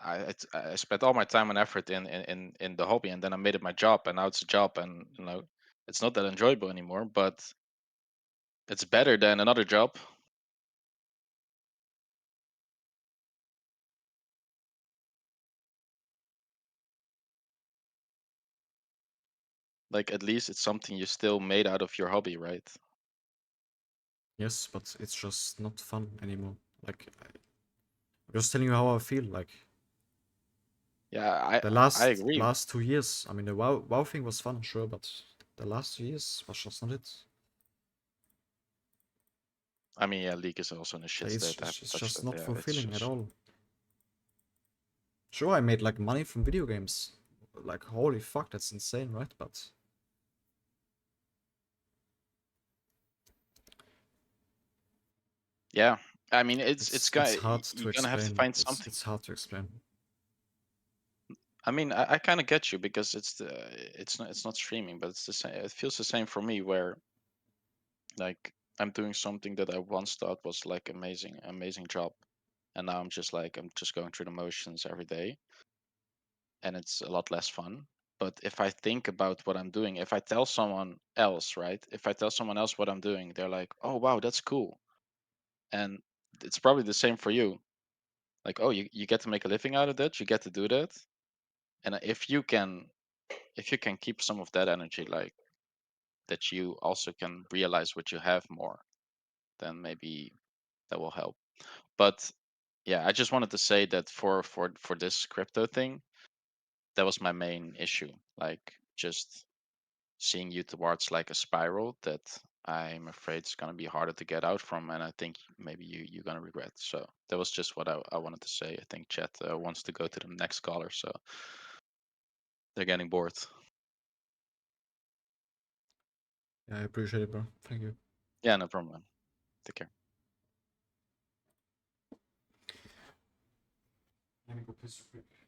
I spent all my time and effort in the hobby, and then I made it my job, and now it's a job, and it's not that enjoyable anymore, but it's better than another job. Like at least it's something you still made out of your hobby, right? Yes, but it's just not fun anymore. Like I'm just telling you how I feel. Like Yeah, the I last agree. last 2 years. I mean, the WoW thing was fun, sure, but the last 2 years was just not it. I mean, yeah, League is also in a shit Like state. I haven't it's touched just it. not Yeah, it's fulfilling at just. all. Sure, I made like money from video games. Like holy fuck, that's insane, right? But Yeah, I mean, it's it's got hard to you're gonna have to explain. find It's something. it's hard to explain. I mean, I kind of get you because it's not streaming, but it's the same. It feels the same for me where like I'm doing something that I once thought was like amazing job, and now I'm just going through the motions every day, and it's a lot less fun. But if I think about what I'm doing, if I tell someone else, right? If I tell someone else what I'm doing, they're like, "Oh wow, that's cool." And it's probably the same for you. Like, oh, you get to make a living out of that, you get to do that. And if you can keep some of that energy, like that you also can realize what you have more, then maybe that will help. But yeah, I just wanted to say that for this crypto thing, that was my main issue. Like just seeing you towards like a spiral that I'm afraid it's gonna be harder to get out from, and I think maybe you're gonna regret. So that was just what I wanted to say. I think chat wants to go to the next caller, so they're getting bored. Yeah, I appreciate it, bro. Thank you. Yeah, no problem. Man. Take care. Let me go piss real quick.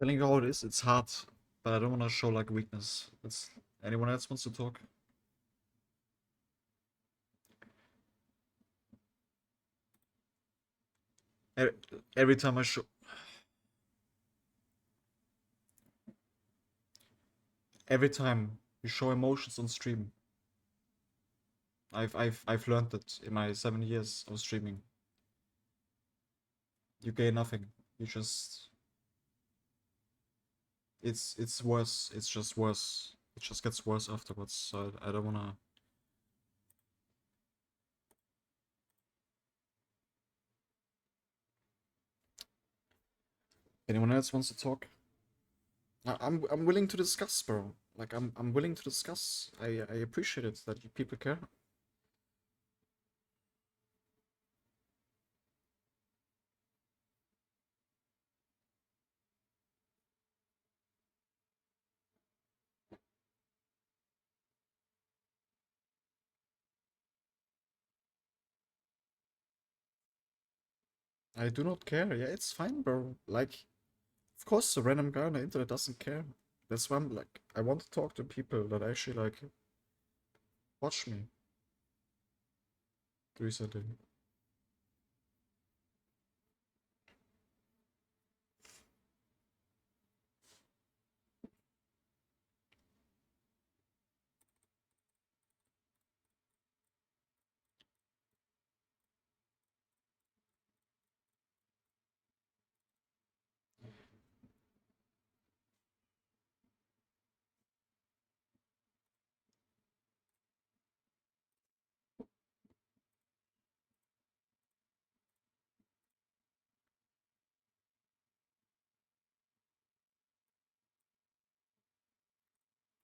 Telling you how it is, it's hard, but I don't want to show like weakness. It's anyone else wants to talk? E- Every time I show, every time you show emotions on stream, I've learned that in my 7 years of streaming. You gain nothing. You just it's worse. It's just worse. It just gets worse afterwards. So I don't wanna. Anyone else wants to talk? I'm willing to discuss, bro. Like I'm willing to discuss. I appreciate it that you people care. I do not care. Yeah, it's fine, bro. Like, of course, a random guy on the internet doesn't care. That's why I'm like, I want to talk to people that actually like watch me recently.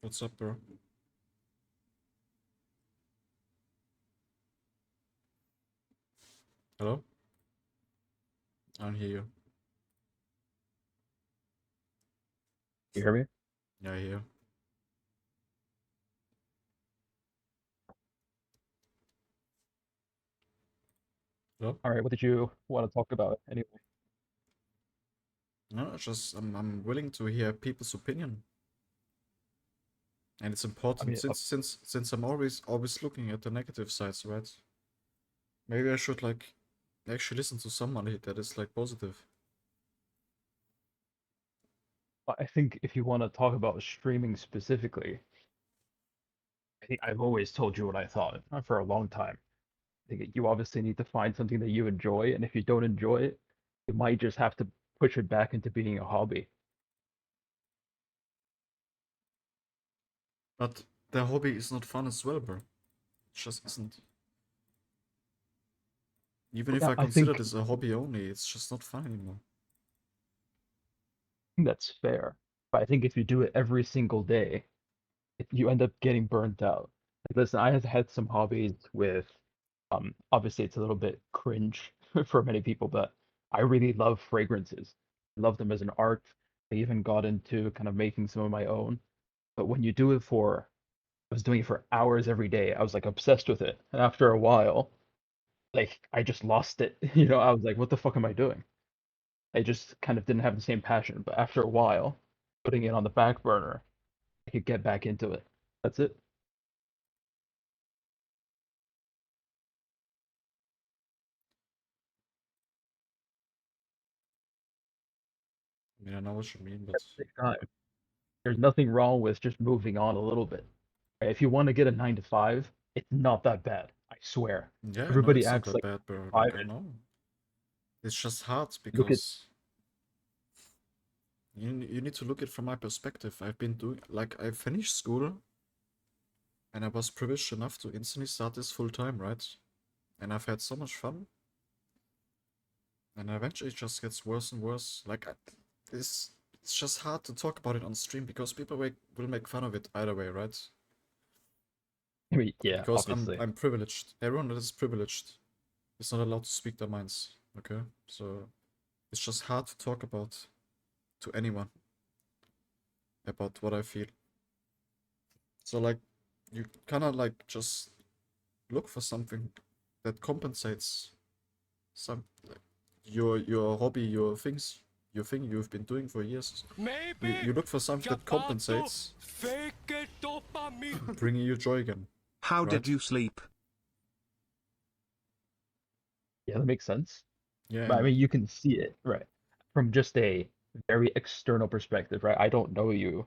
What's up, bro? Hello? I don't hear you. You hear me? Yeah, I hear you. Hello? All right, what did you want to talk about anyway? No, it's just I'm willing to hear people's opinion. And it's I important mean, since I'm always looking at the negative sides, right? Maybe I should like actually listen to somebody that is like positive. I think if you want to talk about streaming specifically, I think I've always told you what I thought for a long time. I think you obviously need to find something that you enjoy, and if you don't enjoy it, you might just have to push it back into being a hobby. But the hobby is not fun as well, bro. It just isn't. Even if Yeah, I I consider think this a hobby only, it's just not fun anymore. that's fair. But I think if you do it every single day, you end up getting burnt out. Like, listen, I have had some hobbies with, obviously it's a little bit cringe for many people, but I really love fragrances. I love them as an art. I even got into kind of making some of my own. But when you do it for, I was doing it for hours every day. I was like obsessed with it. And after a while, like I just lost it. I was like, what the fuck am I doing? I just kind of didn't have the same passion. But after a while, putting it on the back burner, I could get back into it. That's it. I mean, I know what you mean, but Take time. There's nothing wrong with just moving on a little bit. Right? If you want to get a 9 to 5, it's not that bad. I swear. yeah, I know Everybody it's not acts that like bad, bro. five. Like, I know. It's just hard Look at because you need to look it from my perspective. I've been doing, like, I finished school and I was privileged enough to instantly start this full time, right? And I've had so much fun. And eventually it just gets worse and worse. Like, it's just hard to talk about it on stream because people will make fun of it either way, right? I mean, yeah, Because obviously. I'm privileged. Everyone that is privileged is not allowed to speak their minds. Okay? So it's just hard to talk about to anyone about what I feel. So like you kinda like just look for something that compensates some like your hobby, your things your thing you've been doing for years. Maybe You look for something that Jabato compensates, fake dopamine. bringing you joy again. How Right. did you sleep? Yeah, that makes sense. Yeah. But I mean, you can see it, right? From just a very external perspective, right? I don't know you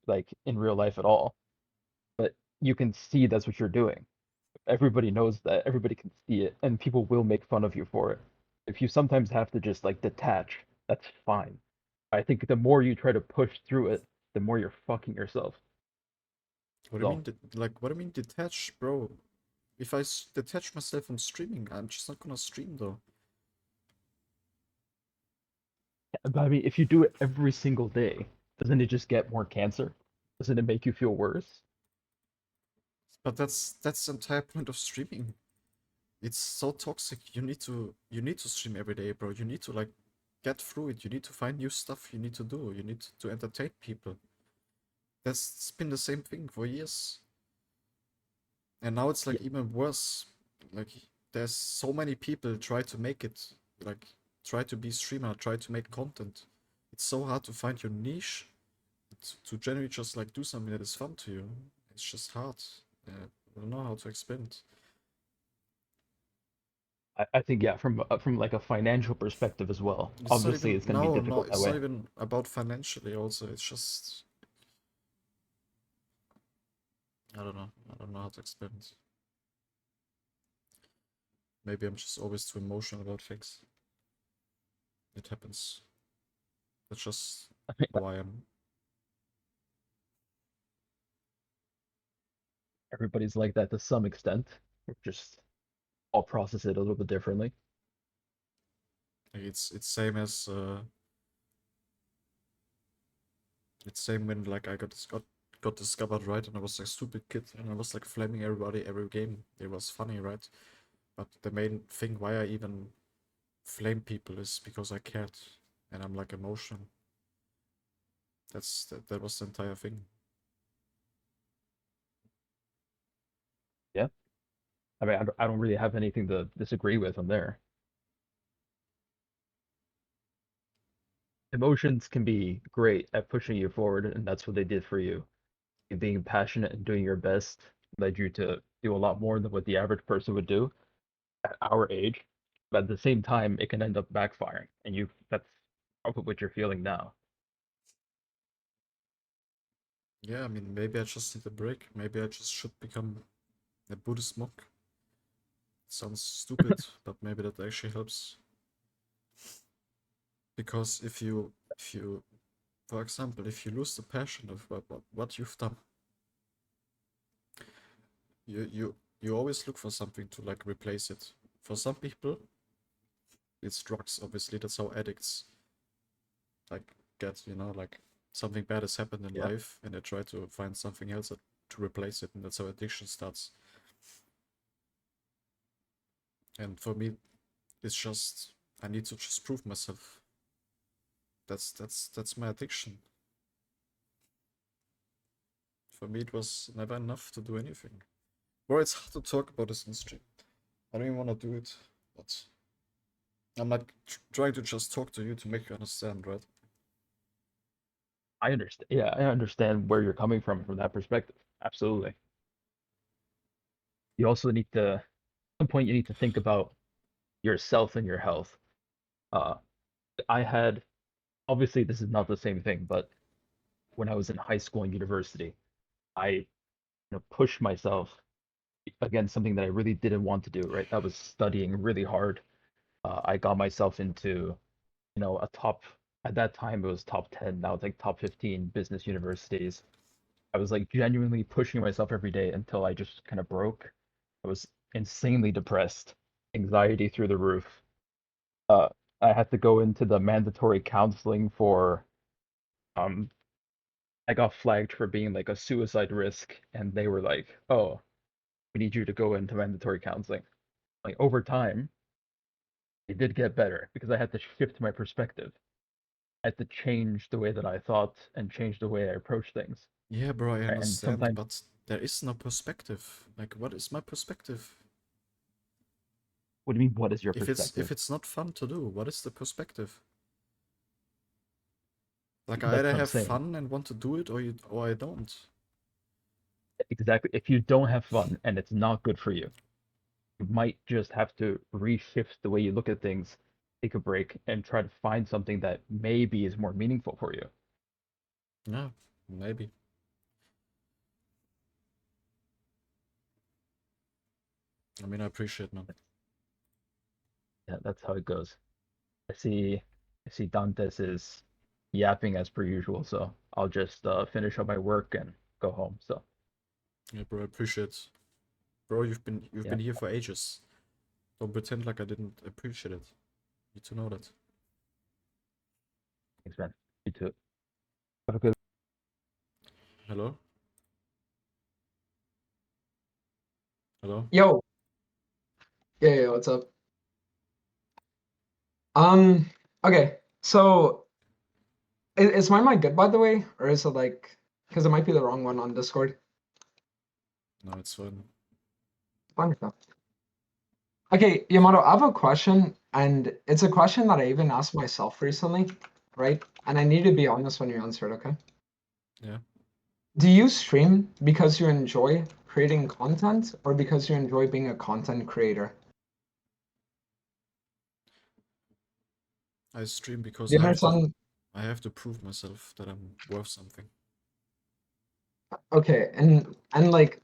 like in real life at all, but you can see that's what you're doing. Everybody knows that, everybody can see it, and people will make fun of you for it. If you sometimes have to just like detach, that's fine. I think the more you try to push through it, the more you're fucking yourself. What do you So, mean? What do you mean detach, bro? If I detach myself from streaming, I'm just not gonna stream though. but I mean, if you do it every single day, doesn't it just get more cancer? Doesn't it make you feel worse? But that's the entire point of streaming. It's so toxic. You need to stream every day, bro. You need to like get through it. You need to find new stuff you need to do. You need to entertain people. That's been the same thing for years. And now it's Yeah, like even worse. Like there's so many people try to make it, like try to be streamer, try to make content. It's so hard to find your niche to generally just like do something that is fun to you. It's just hard. I don't know how to explain it. I think yeah, from like a financial perspective as well. It's not Obviously, even it's going to be no, no. difficult that It's not way. even about financially. Also, it's just I don't know. I don't know how to explain it. Maybe I'm just always too emotional about things. It happens. That's just I mean, how I am. everybody's like that to some extent. We're just all process it a little bit differently. Like it's same as it's same when like I got discovered, right, and I was like stupid kid and I was like flaming everybody every game. It was funny, right? But the main thing why I even flame people is because I cared and I'm like emotional. That was the entire thing. Yeah. I mean, I don't really have anything to disagree with on there. Emotions can be great at pushing you forward, and that's what they did for you. You being passionate and doing your best led you to do a lot more than what the average person would do at our age. But at the same time, it can end up backfiring, and that's probably what you're feeling now. Yeah, I mean maybe I just need a break. Maybe I just should become a Buddhist monk. Sounds stupid, but maybe that actually helps. Because if you for example, if you lose the passion of what you've done, you always look for something to like replace it. For some people, it's drugs, obviously. That's how addicts like get, like something bad has happened in Yeah. life and they try to find something else to replace it, and that's how addiction starts. And for me, it's just I need to just prove myself. That's my addiction. For me, it was never enough to do anything. Bro, it's hard to talk about this in stream. I don't even want to do it, but I'm like trying to just talk to you to make you understand, right? I understand. Yeah, I understand where you're coming from that perspective. Absolutely. You also need to, at some point, you need to think about yourself and your health. Uh, I had, obviously, this is not the same thing, but when I was in high school and university, I pushed myself against something that I really didn't want to do, right? That was studying really hard. I got myself into, a top, at that time it was top 10, now it's like top 15 business universities. I was like genuinely pushing myself every day until I just kind of broke. I was insanely depressed, anxiety through the roof. Uh, I had to go into the mandatory counseling for, um, I got flagged for being like a suicide risk, and they were like, "Oh, we need you to go into mandatory counseling." Like over time, it did get better because I had to shift my perspective. I had to change the way that I thought and change the way I approach things. Yeah, bro, I Right? And understand, sometimes, but there is no perspective. Like, what is my perspective? what do you mean? What is your If perspective? it's not fun to do, what is the perspective? Like, I That's either what I'm have saying. fun and want to do it, or I don't. Exactly. If you don't have fun and it's not good for you, you might just have to reshift the way you look at things, take a break, and try to find something that maybe is more meaningful for you. Yeah, maybe. I mean, I appreciate, man. Yeah, that's how it goes. I see Dantes is yapping as per usual, so I'll just finish up my work and go home. So Yeah, bro, I appreciate. Bro, you've yeah, been here for ages. Don't pretend like I didn't appreciate it. You need to know that. thanks, man. You too. Have a good. Hello? Hello? Yo, yeah, what's up? Um, okay, so is my mic good by the way, or is it like, because it might be the wrong one on Discord? No, it's fine. Fine enough. Okay, Yamato, I have a question, and it's a question that I even asked myself recently, right? And I need to be honest when you answer it, okay? Yeah. Do you stream because you enjoy creating content, or because you enjoy being a content creator? I stream because Do you understand? I have to prove myself that I'm worth something. Okay, and like,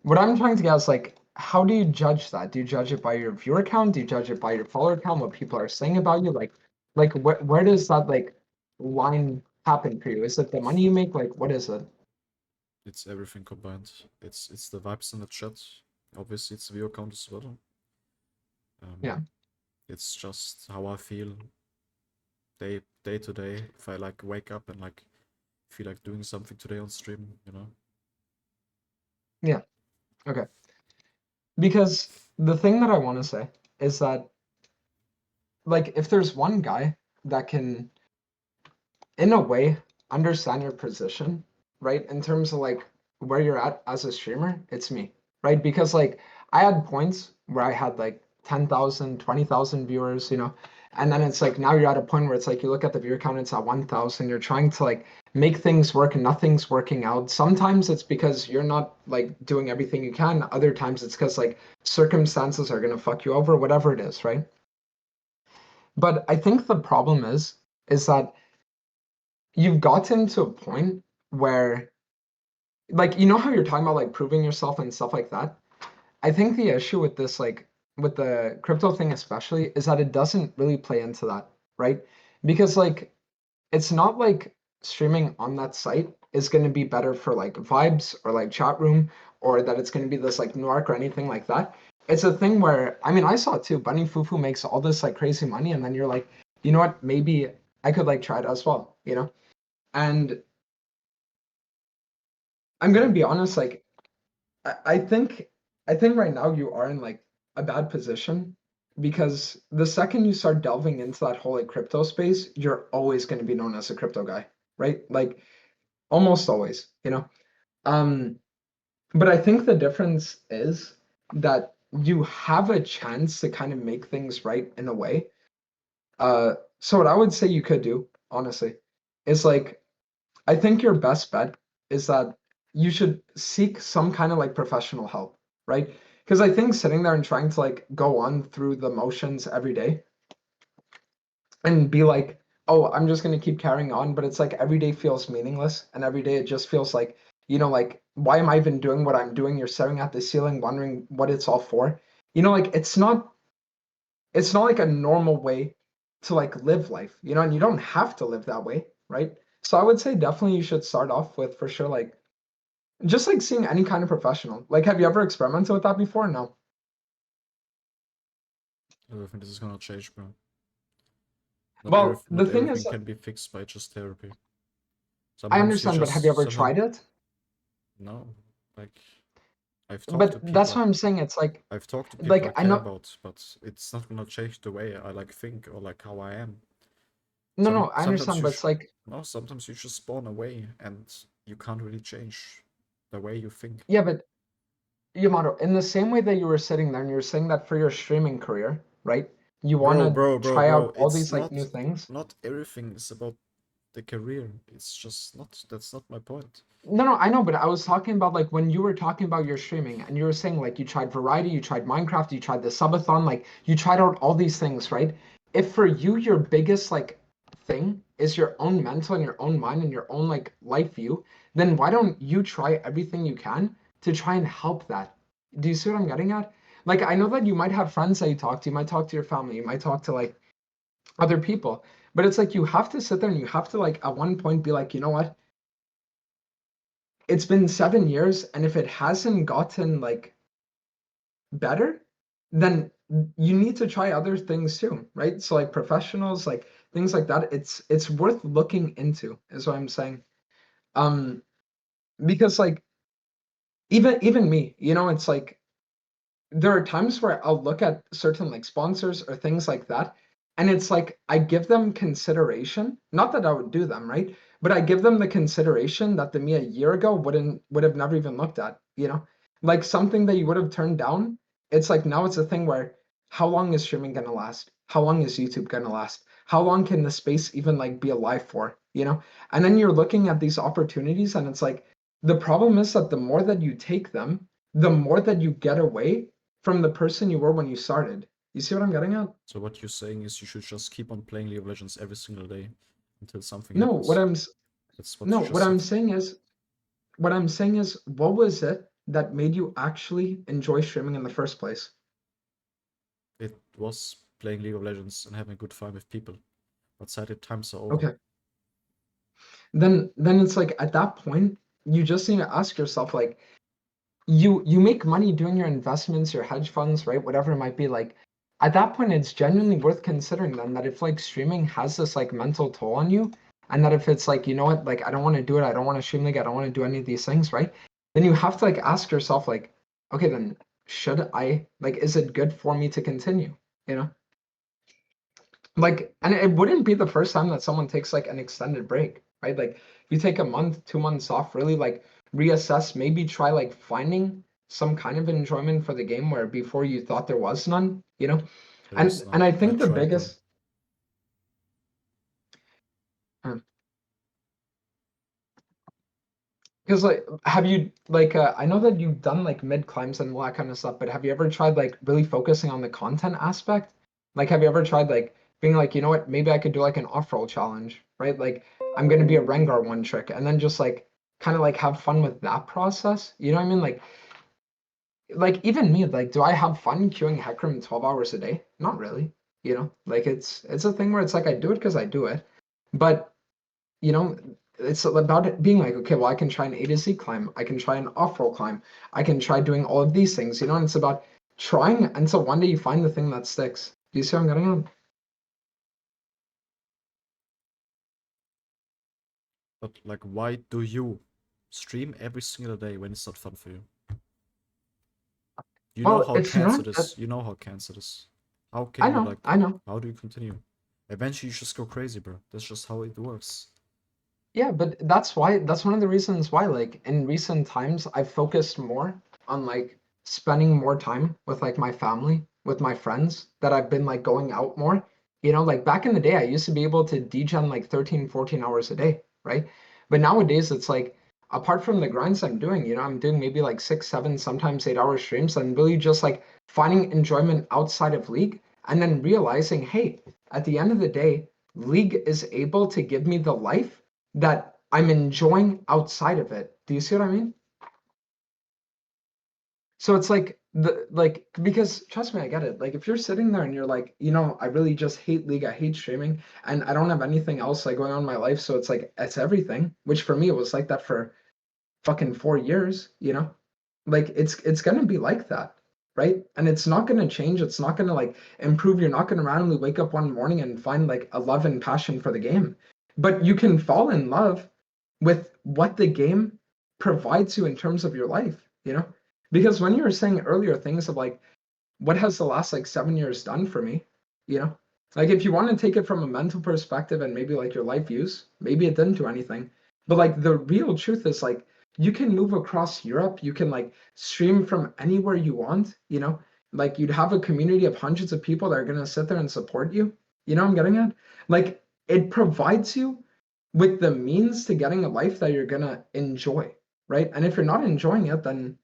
what I'm trying to get is like, how do you judge that? Do you judge it by your viewer count? Do you judge it by your follower count? What people are saying about you? Like where does that like line happen for you? Is it the money you make? Like, what is it? It's everything combined. It's the vibes in the chat. Obviously, it's viewer count as well. Yeah. It's just how I feel day to day. If I like wake up and like feel like doing something today on stream, you know. Yeah. Okay. Because the thing that I want to say is that like if there's one guy that can in a way understand your position, right? In terms of like where you're at as a streamer, it's me, right? Because like I had points where I had like 10,000, 20,000 viewers, and then it's like now you're at a point where it's like you look at the viewer count, it's at 1,000. You're trying to like make things work and nothing's working out. Sometimes it's because you're not like doing everything you can. Other times it's because like circumstances are gonna fuck you over, whatever it is, right? But I think the problem is that you've gotten to a point where like how you're talking about like proving yourself and stuff like that. I think the issue with this like with the crypto thing especially is that it doesn't really play into that, right? Because like it's not like streaming on that site is going to be better for like vibes or like chat room, or that it's going to be this like Newark or anything like that. It's a thing where I mean I saw it too. Bunny Fufu makes all this like crazy money, and then you're like, you know what? Maybe I could like try it as well, And I'm gonna be honest, like I think right now you are in like a bad position because the second you start delving into that whole like crypto space, you're always going to be known as a crypto guy, right? Like almost always, Um, but I think the difference is that you have a chance to kind of make things right in a way. So what I would say you could do, honestly, is like I think your best bet is that you should seek some kind of like professional help, right? Because I think sitting there and trying to like go on through the motions every day and be like, oh, I'm just going to keep carrying on, but it's like every day feels meaningless, and every day it just feels like, like why am I even doing what I'm doing? You're staring at the ceiling wondering what it's all for. Like it's not like a normal way to like live life, and you don't have to live that way, right? So I would say definitely you should start off with for sure like just like seeing any kind of professional. Like have you ever experimented with that before? No. I don't think this is gonna change, bro. Well, the Not thing everything is can be fixed by just therapy. I Sometimes you understand, but have you just ever tried it? no, like I've talked to But that's people what I'm saying. It's I've talked to people I like I care know about, but it's not gonna change the way I like think or like how I am. no, I Sometimes understand, but it's like no, sometimes you just spawn away and you can't really change the way you think. yeah, but Yamato, in the same way that you were sitting there and you were saying that for your streaming career, right? You want to try Bro, out all it's these like new things. not everything is about the career. It's just not. That's not my point. No, I know, but I was talking about like when you were talking about your streaming and you were saying like you tried variety, you tried Minecraft, you tried the subathon, like you tried out all these things, right? If for you your biggest like thing is your own mental and your own mind and your own like life view, then why don't you try everything you can to try and help that? Do you see what I'm getting at? Like I know that you might have friends that you talk to, you might talk to your family, you might talk to like other people, but it's like you have to sit there and you have to like at one point be like, you know what? It's been 7 years, and if it hasn't gotten like better, then you need to try other things too, right? So like professionals, like things like that, it's worth looking into, is what I'm saying. Um, because like even me, it's like there are times where I'll look at certain like sponsors or things like that, and it's like I give them consideration. Not that I would do them, right? But I give them the consideration that the me a year ago would have never even looked at. Like something that you would have turned down. It's like now it's a thing where how long is streaming gonna last? How long is YouTube gonna last? How long can the space even like be alive for? And then you're looking at these opportunities, and it's like the problem is that the more that you take them, the more that you get away from the person you were when you started. You see what I'm getting at? So what you're saying is you should just keep on playing League of Legends every single day until something No, happens. what I'm That's what no, you just what said. I'm saying is what was it that made you actually enjoy streaming in the first place? It was playing League of Legends and having a good fun with people. But sadly, times are over. Okay. Then it's like at that point, you just need to ask yourself like you make money doing your investments, your hedge funds, right? Whatever it might be, like at that point it's genuinely worth considering then that if like streaming has this like mental toll on you, and that if it's like, you know what, like I don't want to do it, I don't want to stream, like I don't want to do any of these things, right? Then you have to like ask yourself like, okay, then should I, like, is it good for me to continue? You know? Like, and it wouldn't be the first time that someone takes like an extended break, right? Like, if you take a month, 2 months off, really like reassess, maybe try like finding some kind of enjoyment for the game where before you thought there was none, you know? There is And none. I I think the tried though. biggest, because like, have you like, I know that you've done like mid climbs and all that kind of stuff, but have you ever tried like really focusing on the content aspect? Like, have you ever tried like being like, you know what, maybe I could do like an off-roll challenge, right? Like, I'm gonna be a Rengar one trick, and then just like kind of like have fun with that process. You know what I mean? Like even me, like, do I have fun queuing Hecarim 12 hours a day? Not really. Like it's a thing where it's like I do it because I do it, but you know, it's about it being like, okay, well, I can try an A to Z climb, I can try an off-roll climb, I can try doing all of these things, and it's about trying until one day you find the thing that sticks. Do you see what I'm getting at? But like, why do you stream every single day when it's not fun for you? You know Well, how it's tense not it that. is. You know how tense it is. How I can you know, like? I know. How do you continue? Eventually, you just go crazy, bro. That's just how it works. Yeah, but that's one of the reasons why, like, in recent times, I've focused more on like spending more time with like my family, with my friends, that I've been like going out more. Like back in the day, I used to be able to degen like 13, 14 hours a day, right? But nowadays it's like apart from the grinds I'm doing, I'm doing maybe like 6, 7, sometimes 8 hour streams, and really just like finding enjoyment outside of League, and then realizing, hey, at the end of the day, League is able to give me the life that I'm enjoying outside of it. Do you see what I mean? So it's like because trust me, I get it. Like if you're sitting there and you're like, I really just hate League, I hate streaming, and I don't have anything else like going on in my life, so it's like it's everything. Which for me it was like that for fucking 4 years. Like it's gonna be like that, right? And it's not gonna change. It's not gonna like improve. You're not gonna randomly wake up one morning and find like a love and passion for the game. But you can fall in love with what the game provides you in terms of your life. Because when you were saying earlier things of like, what has the last like 7 years done for me? You know, like if you want to take it from a mental perspective and maybe like your life views, maybe it didn't do anything. But like the real truth is like you can move across Europe, you can like stream from anywhere you want. Like you'd have a community of hundreds of people that are gonna sit there and support you. You know what I'm getting at? Like it provides you with the means to getting a life that you're gonna enjoy, right? And if you're not enjoying it, then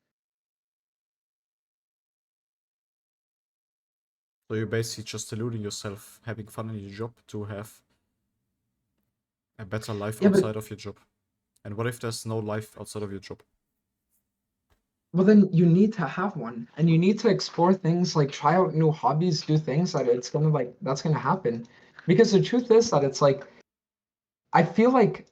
So you're basically just deluding yourself, having fun in your job to have a better life yeah, but outside of your job. And what if there's no life outside of your job? well, then you need to have one, and you need to explore things, like try out new hobbies, do things that it's gonna like that's gonna happen. Because the truth is that it's like I feel like,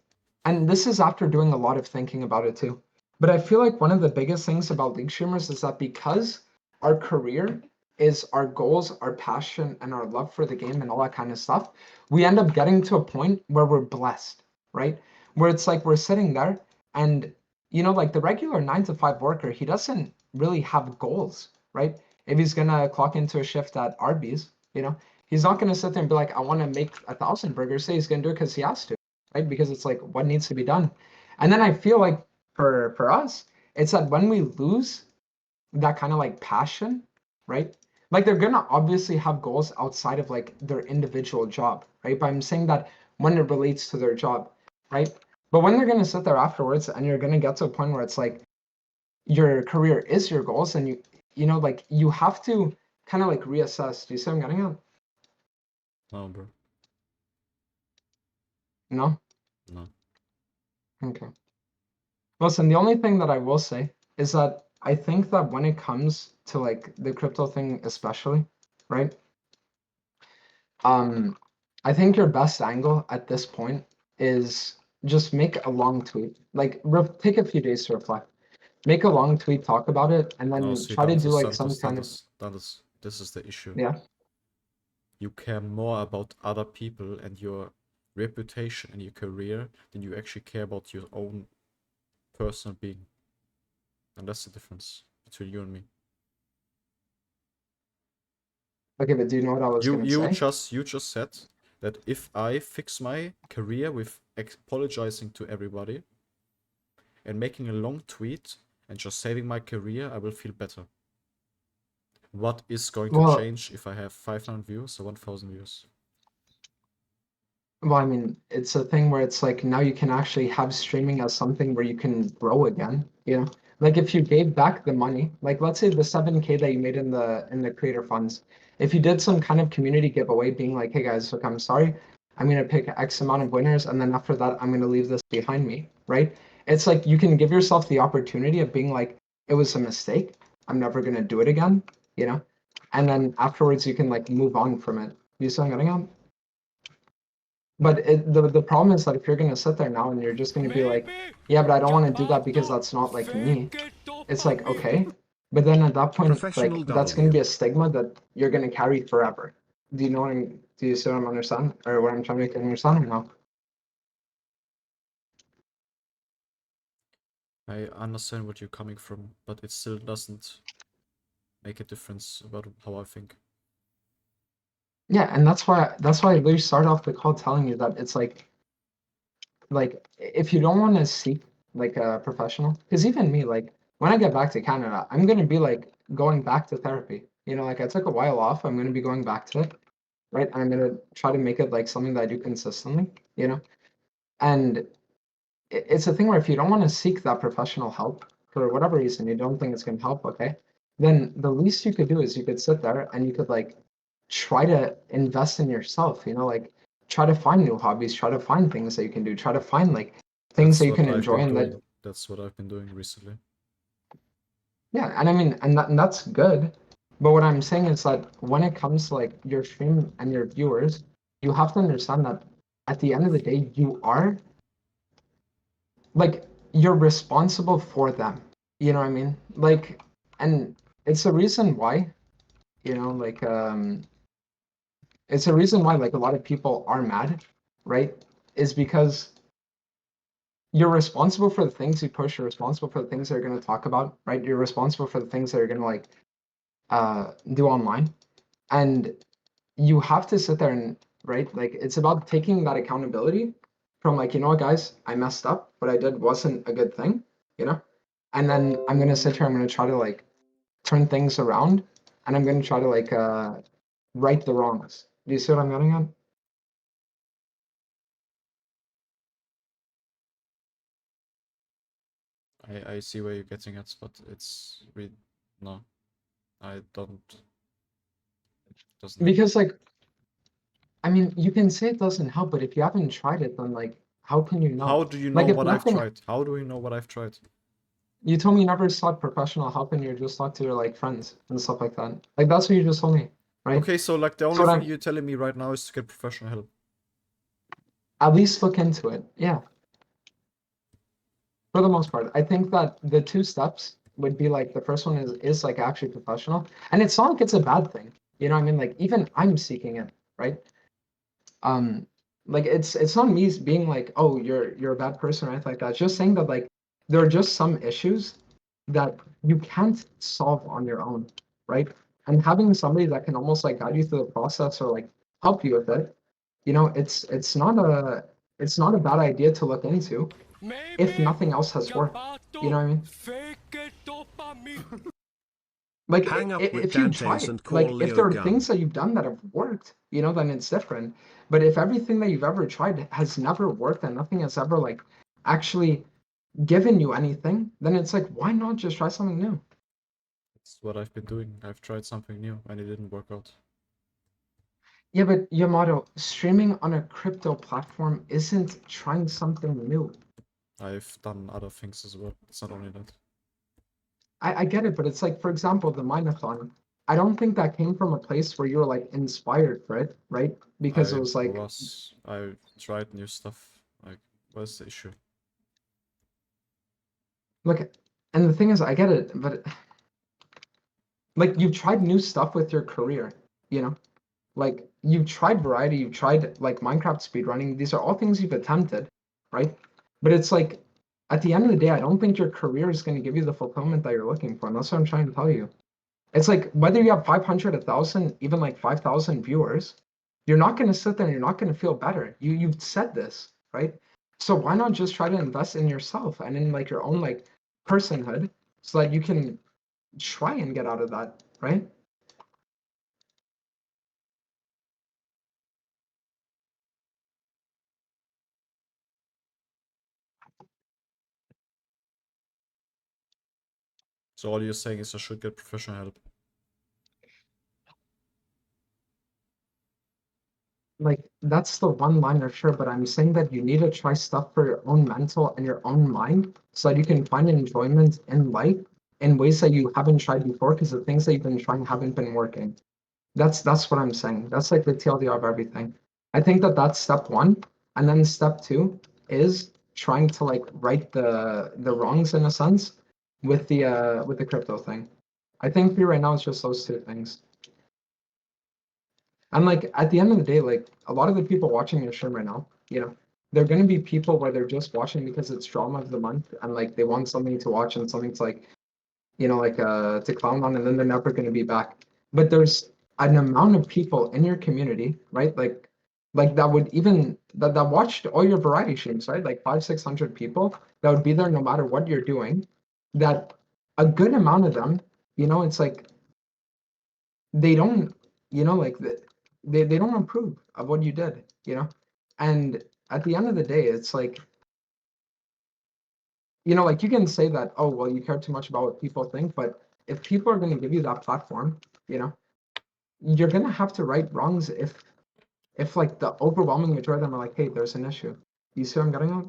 and this is after doing a lot of thinking about it too, but I feel like one of the biggest things about league streamers is that because our career is our goals, our passion, and our love for the game and all that kind of stuff, we end up getting to a point where we're blessed, right? Where it's like we're sitting there and, like the regular 9 to 5 worker, he doesn't really have goals, right? If he's gonna clock into a shift at Arby's, he's not gonna sit there and be like, I want to make 1,000 burgers. Say he's gonna do it because he has to, right? Because it's like what needs to be done. And then I feel like for us, it's that when we lose that kind of like passion, right? Like they're gonna obviously have goals outside of like their individual job, right? But I'm saying that when it relates to their job, right? But when they're gonna sit there afterwards and you're gonna get to a point where it's like your career is your goals, and like you have to kind of like reassess. Do you see what I'm getting at? No, bro. No? No. Okay. Listen, the only thing that I will say is that I think that when it comes to like the crypto thing especially, right? I think your best angle at this point is just make a long tweet. Like take a few days to reflect. Make a long tweet, talk about it, and No, then see, try to do Dantes, like some Dantes, kind of Dantes, Dantes. This is the issue. yeah. You care more about other people and your reputation and your career than you actually care about your own personal being. And that's the difference between you and me. Okay, but do you know what I was You gonna you say? just you just said that if I fix my career with apologizing to everybody and making a long tweet and just saving my career, I will feel better. What is going to Well, change if I have 500 views or 1,000 views? Well, I mean, it's a thing where it's like now you can actually have streaming as something where you can grow again, Like if you gave back the money, like let's say the 7K that you made in the creator funds, if you did some kind of community giveaway being like, hey guys, look, I'm sorry, I'm gonna pick X amount of winners, and then after that, I'm gonna leave this behind me, right? It's like you can give yourself the opportunity of being like, it was a mistake, I'm never gonna do it again, And then afterwards you can like move on from it. You see what I'm getting at? But the problem is that if you're gonna sit there now and you're just gonna be like, yeah, but I don't want to do that because that's not like me. It's like, okay, but then at that point, like Professional that's gonna W. be a stigma that you're gonna carry forever. Do you see what I'm understand or what I'm trying to make you understand now? I understand what you're coming from, but it still doesn't make a difference about how I think. Yeah, and that's why I literally started off the call telling you that it's like if you don't want to seek like a professional, because even me, like when I get back to Canada, I'm gonna be like going back to therapy. Like I took a while off, I'm gonna be going back to it, right? And I'm gonna try to make it like something that I do consistently, And it's a thing where if you don't want to seek that professional help for whatever reason, you don't think it's gonna help, okay? Then the least you could do is you could sit there and you could like try to invest in yourself, like try to find new hobbies, try to find things that you can do, try to find like things That's that you what can I've enjoy been and that doing. That's what I've been doing recently. yeah, and I mean and that's good. But what I'm saying is that when it comes to like your stream and your viewers, you have to understand that at the end of the day, you are like you're responsible for them. You know what I mean? Like, and it's a reason why, like it's a reason why like a lot of people are mad, right? Is because you're responsible for the things you push, you're responsible for the things they're going to talk about, right? You're responsible for the things that you're going to like do online. And you have to sit there and right, like it's about taking that accountability from like, you know what, guys, I messed up. What I did wasn't a good thing, you know? And then I'm gonna sit here, I'm gonna try to like turn things around and I'm gonna try to like right the wrongs. Do you see what I'm getting at? I see where you're getting at, but it's no, I don't. Doesn't help. Because like, I mean, you can say it doesn't help, but if you haven't tried it, then like, how can you know? How do you know Like, if what I've nothing, tried? How do we know what I've tried? you told me you never sought professional help and you just talked to your like friends and stuff like that. Like that's what you just told me, right? Okay, so like the So only what thing I'm you're telling me right now is to get professional help. at least look into it. Yeah. For the most part, I think that the two steps would be like the first one is like actually professional, and it's not like it's a bad thing. You know what I mean? Like even I'm seeking it, right? Um, like it's not me being like, oh, you're a bad person or anything like that. It's just saying that like there are just some issues that you can't solve on your own, right? And having somebody that can almost like guide you through the process or like help you with it, you know, it's not a bad idea to look into if Maybe nothing else has worked. You know what I mean? fake dopamine. Like Hang up with if you Dantes try, and call like if Leo there are Gun. things that you've done that have worked, you know, then it's different. But if everything that you've ever tried has never worked and nothing has ever like actually given you anything, then it's like, why not just try something new? That's what I've been doing. I've tried something new and it didn't work out. Yeah, but Yamato, streaming on a crypto platform isn't trying something new. I've done other things as well. It's not only that. I get it, but it's like, for example, the Minathon. I don't think that came from a place where you were like inspired for it, right? Because it was like, I tried new stuff. Like, what's the issue? look, and the thing is, I get it, but like you've tried new stuff with your career, you know? Like you've tried variety, you've tried like Minecraft speedrunning. These are all things you've attempted, right? But it's like at the end of the day, I don't think your career is going to give you the fulfillment that you're looking for. And that's what I'm trying to tell you. It's like whether you have 500, 1,000, even like 5,000 viewers, you're not going to sit there and you're not going to feel better. You've said this, right? So why not just try to invest in yourself and in like your own like personhood so that you can try and get out of that, right? So all you're saying is I should get professional help. Like that's the one liner, sure, but I'm saying that you need to try stuff for your own mental and your own mind so that you can find enjoyment in life in ways that you haven't tried before because the things that you've been trying haven't been working. That's what I'm saying. That's like the TLDR of everything. I think that that's step one, and then step two is trying to like right the wrongs in a sense with the crypto thing. I think for you right now it's just those two things. And like at the end of the day, like a lot of the people watching your stream right now, you know, they're gonna be people where they're just watching because it's drama of the month and like they want something to watch and something to like, you know, like to clown on, and then they're never gonna be back. But there's an amount of people in your community, right? Like that would even that watched all your variety streams, right? Like 500, 600 people that would be there no matter what you're doing. That a good amount of them, you know, it's like they don't, you know, like they don't approve of what you did, you know. And at the end of the day, it's like, you know, like you can say that, oh well, you care too much about what people think, but if people are going to give you that platform, you know, you're going to have to right wrongs if like the overwhelming majority of them are like, hey, there's an issue. You see what I'm getting at?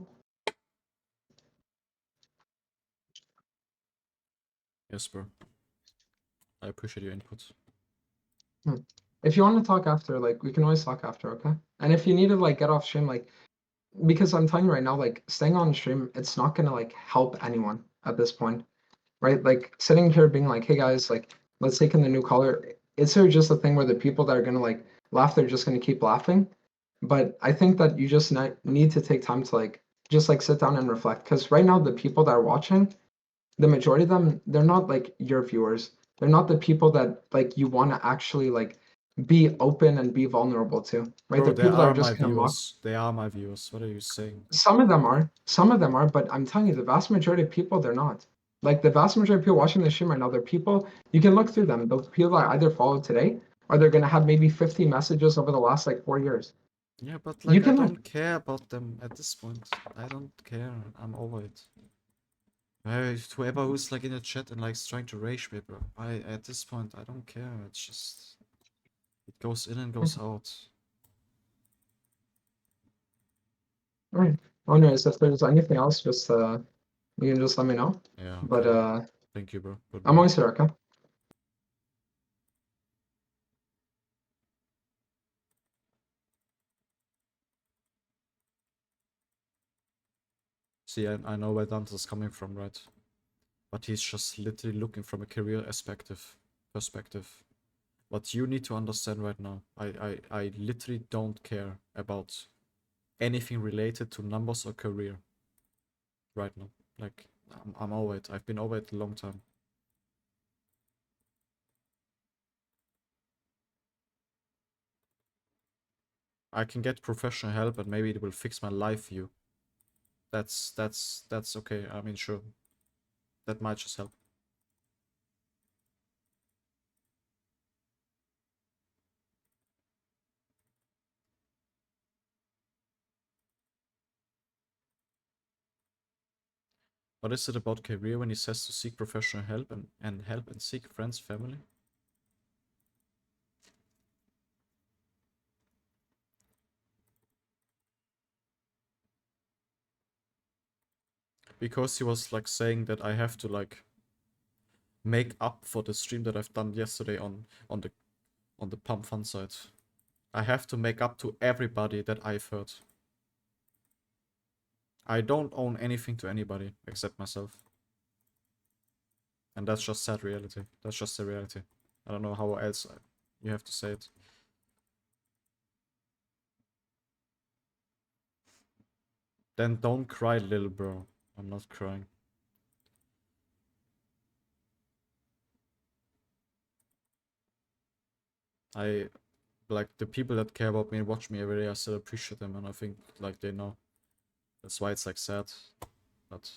Yes, bro. I appreciate your input. If you want to talk after, like we can always talk after, okay? And if you need to like get off stream, like because I'm telling you right now, like staying on stream, it's not gonna like help anyone at this point, right? Like sitting here being like, hey guys, like let's take in the new color. It's sort of just a thing where the people that are gonna like laugh, they're just gonna keep laughing. But I think that you just need to take time to like just like sit down and reflect. Because right now, the people that are watching, the majority of them, they're not like your viewers. They're not the people that like you want to actually like be open and be vulnerable to, right? Bro, They're they people that are are my just gonna mock. viewers. They are my viewers. What are you saying? Some of them are, but I'm telling you, the vast majority of people, they're not. Like the vast majority of people watching the stream right now, they're people, you can look through them. The people that either follow today or they're gonna have maybe 50 messages over the last like 4 years. Yeah, but You like I can don't care about them at this point. I don't care. I'm over it. Whoever who's like in the chat and likes trying to rage me, bro. At this point I don't care. It's just it goes in and goes out. Alright. Anyways, if there's anything else, just you can just let me know. Yeah. But Okay. Thank you, bro. I'm Goodbye. always here, okay? See, I know where Dantes is coming from, right? But he's just literally looking from a career perspective. What you need to understand right now, I literally don't care about anything related to numbers or career right now. Like, I'm over it. I've been over it a long time. I can get professional help and maybe it will fix my life view. That's okay. I mean, sure. That might just help. What is it about career when he says to seek professional help and help and seek friends, family? Because he was like saying that I have to like make up for the stream that I've done yesterday on the Pump Fun side. I have to make up to everybody that I've hurt. I don't own anything to anybody except myself. And that's just sad reality. That's just the reality. I don't know how else you have to say it. Then don't cry, little bro. I'm not crying. Like, the people that care about me and watch me every day, I still appreciate them, and I think, like, they know. That's why it's, like, sad. But...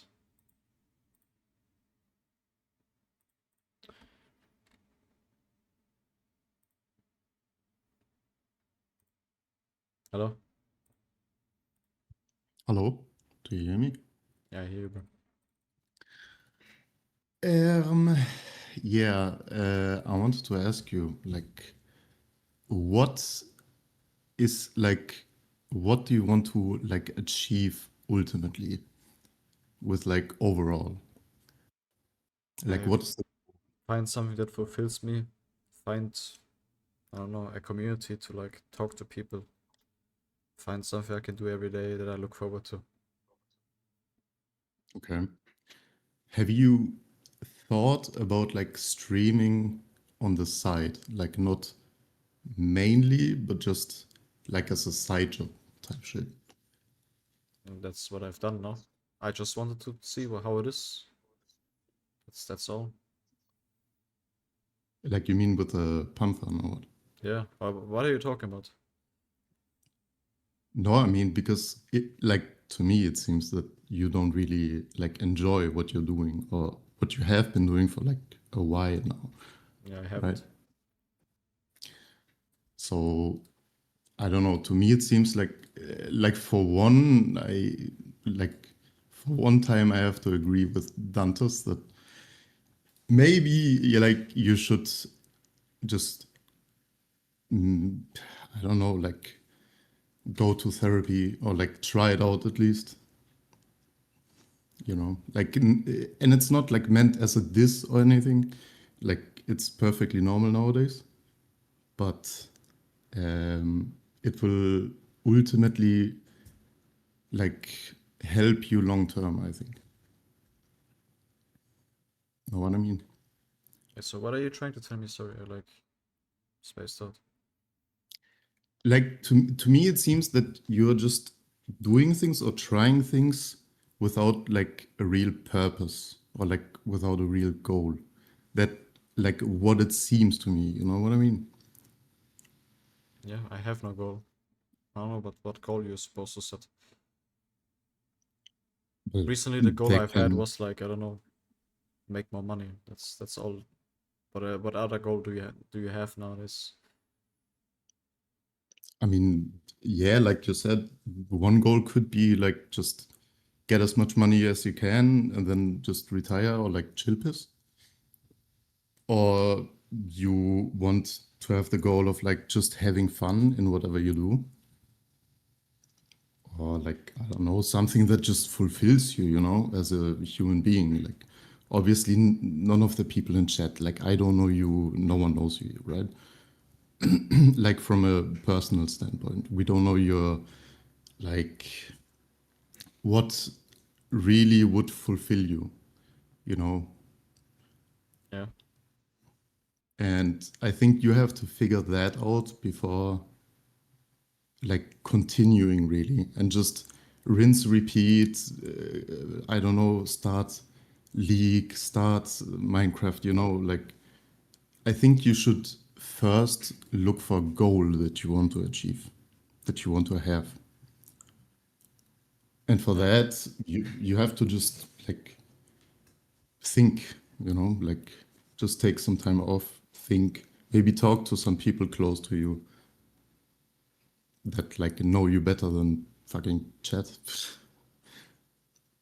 Hello? Hello, do you hear me? Yeah, I hear you, bro. Yeah, I wanted to ask you, like, what is like, what do you want to like achieve ultimately with like overall? Like, what is the Find something that fulfills me. Find, I don't know, a community to, like, talk to people. Find something I can do every day that I look forward to. okay? Have you thought about like streaming on the side, like not mainly, but just like as a side job type shit? And that's what I've done now. I just wanted to see how it is. That's all. Like you mean with a pump fan or what? Yeah. What are you talking about? No, I mean because it like to me it seems that you don't really like enjoy what you're doing or what you have been doing for like a while now, Yeah, I right? haven't. So I don't know. To me, it seems like for one, for one time I have to agree with Dantes that maybe like you should just I don't know like go to therapy or like try it out at least. You know, like and it's not like meant as a diss or anything. Like it's perfectly normal nowadays, but it will ultimately like help you long term, I think. Know what I mean? Yeah, so what are you trying to tell me? Sorry, I, like, spaced out. Like to me it seems that you're just doing things or trying things without like a real purpose or like without a real goal. That like what it seems to me, you know what I mean? Yeah, I have no goal. I don't know but what goal you're supposed to set. Well, Recently, the goal there I've had can was, like, I don't know, make more money. That's all. But what other goal do you have nowadays? I mean, yeah, like you said, one goal could be like just get as much money as you can and then just retire or like chill piss? Or you want to have the goal of like just having fun in whatever you do? Or like, I don't know, something that just fulfills you, you know, as a human being. Like, obviously, none of the people in chat, like, I don't know you, no one knows you, right? Like, from a personal standpoint, we don't know your, like, what really would fulfill you, you know? Yeah. And I think you have to figure that out before like continuing really and just rinse repeat I don't know, start League, start Minecraft, you know, like I think you should first look for a goal that you want to achieve, that you want to have, and for that you have to just like think, you know, like just take some time off, think, maybe talk to some people close to you that like know you better than fucking chat.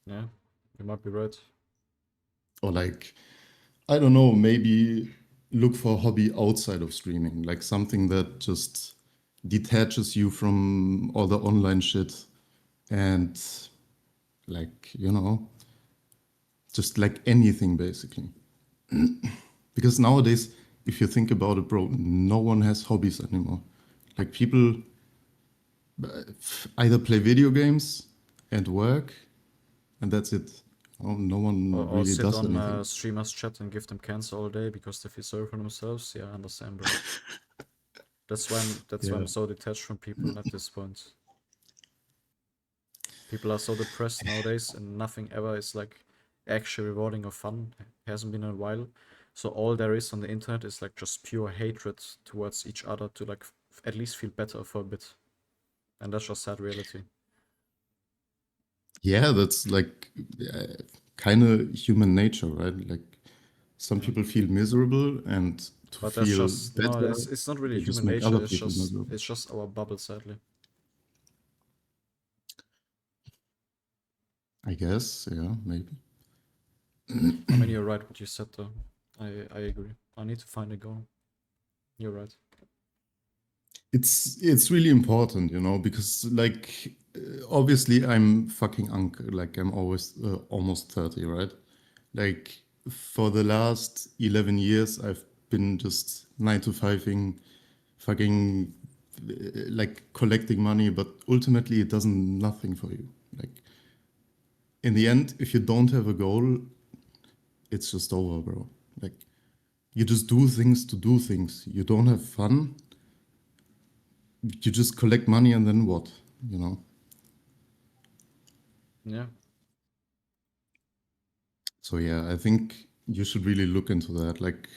Yeah, you might be right. Or like, I don't know, maybe look for a hobby outside of streaming, like something that just detaches you from all the online shit and like, you know, just like anything basically. Because nowadays, if you think about it, bro, no one has hobbies anymore. Like people either play video games and work, and that's it. Oh, no one Or really sit does on anything. streamers chat and give them cancer all day because they feel sorry for themselves. Yeah, I understand, bro. That's why I'm Yeah. so detached from people at this point. People are so depressed nowadays, and nothing ever is like actually rewarding or fun. Hasn't been in a while. So all there is on the internet is like just pure hatred towards each other to like at least feel better for a bit. And that's just sad reality. Yeah, that's like kind of human nature, right? Like some Yeah. people feel miserable, and to But that's feel just no, better, it's not really they just human make nature. other It's people just miserable. it's just our bubble, sadly. I guess, yeah, maybe. I mean, you're right what you said though. I agree. I need to find a goal. You're right. It's really important, you know, because like obviously I'm fucking uncle, like I'm always almost 30, right? Like for the last 11 years I've been just 9 to 5ing, fucking like collecting money, but ultimately it does nothing for you. Like in the end, if you don't have a goal, it's just over, bro. Like you just do things to do things. You don't have fun. You just collect money and then what? You know? Yeah. So yeah, I think you should really look into that. Like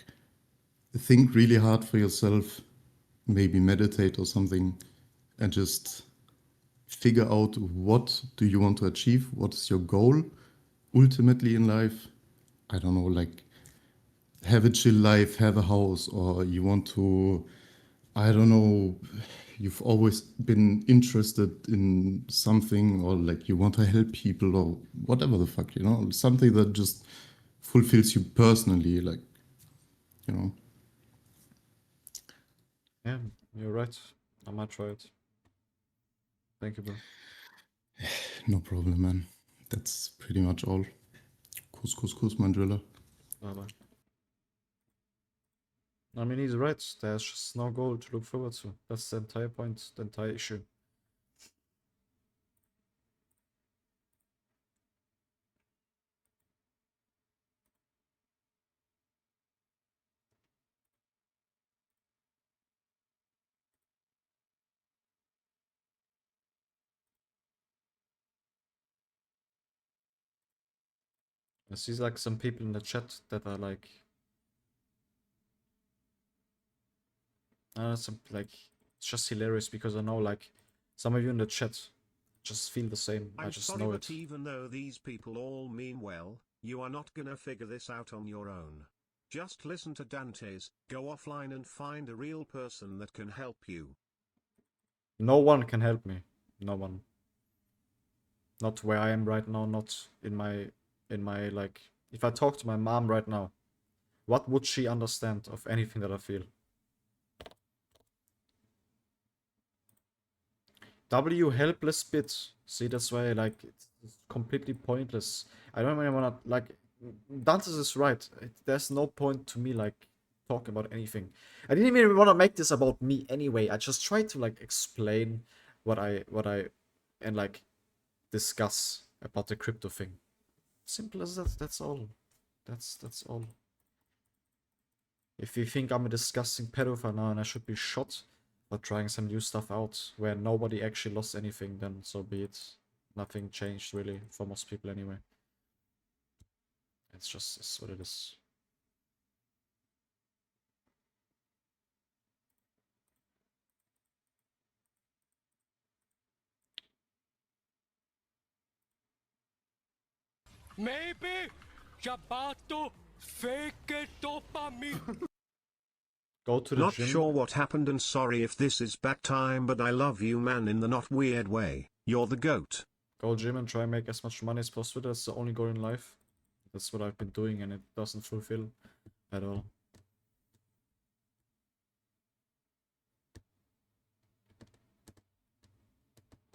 think really hard for yourself, maybe meditate or something, and just figure out what do you want to achieve? What is your goal ultimately in life? I don't know, like have a chill life, have a house, or you want to, I don't know, you've always been interested in something, or like you want to help people, or whatever the fuck, you know, something that just fulfills you personally, like, you know. Yeah, you're right. I might try it. Thank you, bro. No problem, man. That's pretty much all. Couscous, mein driller. Bye bye. I mean, he's right. There's just no goal to look forward to. That's the entire point, the entire issue. I see like some people in the chat that are like, some like, it's just hilarious because I know like some of you in the chat just feel the same. I I'm just sorry, know but it. even though these people all mean well, you are not gonna figure this out on your own. Just listen to Dantes, go offline and find a real person that can help you. No one can help me. No one. Not where I am right now, not in my like, if I talk to my mom right now, what would she understand of anything that I feel? W helpless bit. See, that's why like it's completely pointless. I don't really wanna like Dantes is right. There's no point to me like talking about anything. I didn't even want to make this about me anyway. I just tried to like explain what I and like discuss about the crypto thing. Simple as that. That's all. That's all. If you think I'm a disgusting pedophile now and I should be shot for trying some new stuff out where nobody actually lost anything, then so be it. Nothing changed really for most people anyway. It's what it is. Maybe Jabato fake dopamine. Go to the Not gym. sure what happened and sorry if this is back time, but I love you, man, in the not weird way. You're the GOAT. Go gym and try and make as much money as possible. That's the only goal in life. That's what I've been doing and it doesn't fulfill at all.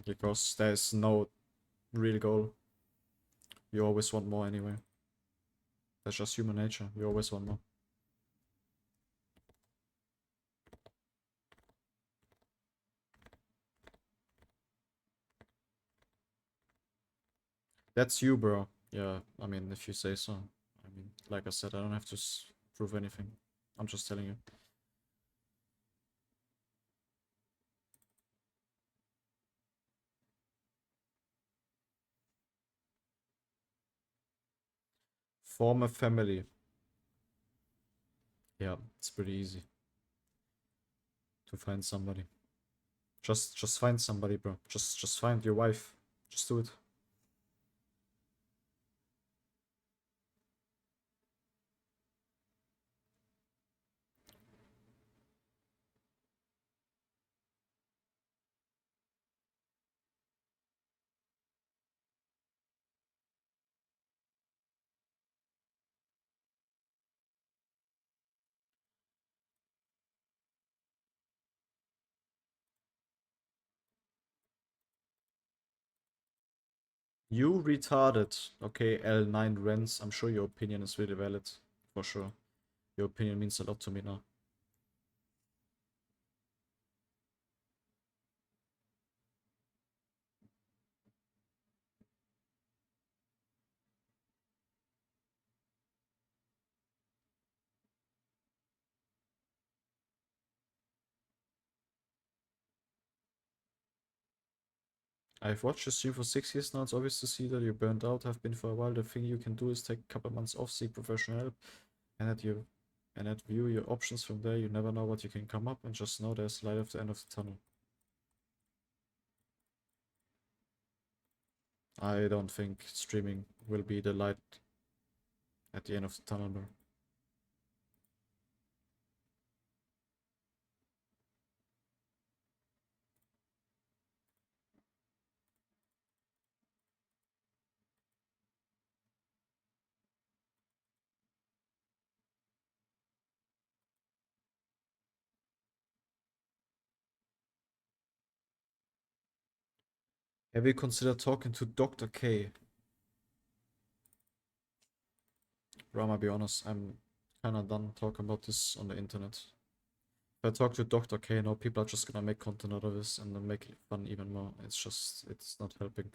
Because there's no real goal. You always want more anyway. That's just human nature. You always want more. That's you, bro. Yeah, I mean, if you say so. I mean, like I said, I don't have to prove anything. I'm just telling you. Form a family. Yeah, it's pretty easy to find somebody. Just find somebody, bro. Just find your wife. Just do it. You retarded. Okay, L9 rents. I'm sure your opinion is really valid. For sure. Your opinion means a lot to me now. I've watched your stream for 6 years now. It's obvious to see that you're burned out. Have been for a while. The thing you can do is take a couple months off, seek professional help, and that view your options from there. You never know what you can come up, and just know there's light at the end of the tunnel. I don't think streaming will be the light at the end of the tunnel, bro. Have you considered talking to Dr. K? Bro, I'll be honest, I'm kinda done talking about this on the internet. If I talk to Dr. K now, people are just gonna make content out of this and then make it fun even more. It's not helping.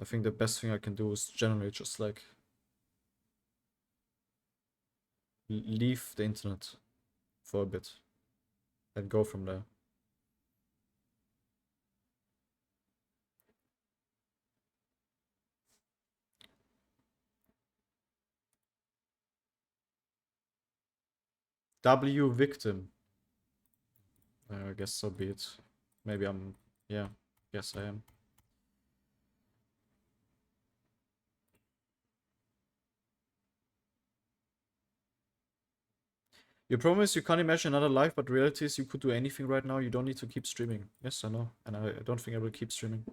I think the best thing I can do is generally just like leave the internet for a bit and go from there. W victim. I guess so be it. Maybe yeah, guess I am. You promise you can't imagine another life, but reality is you could do anything right now. You don't need to keep streaming. Yes, I know. And I don't think I will keep streaming.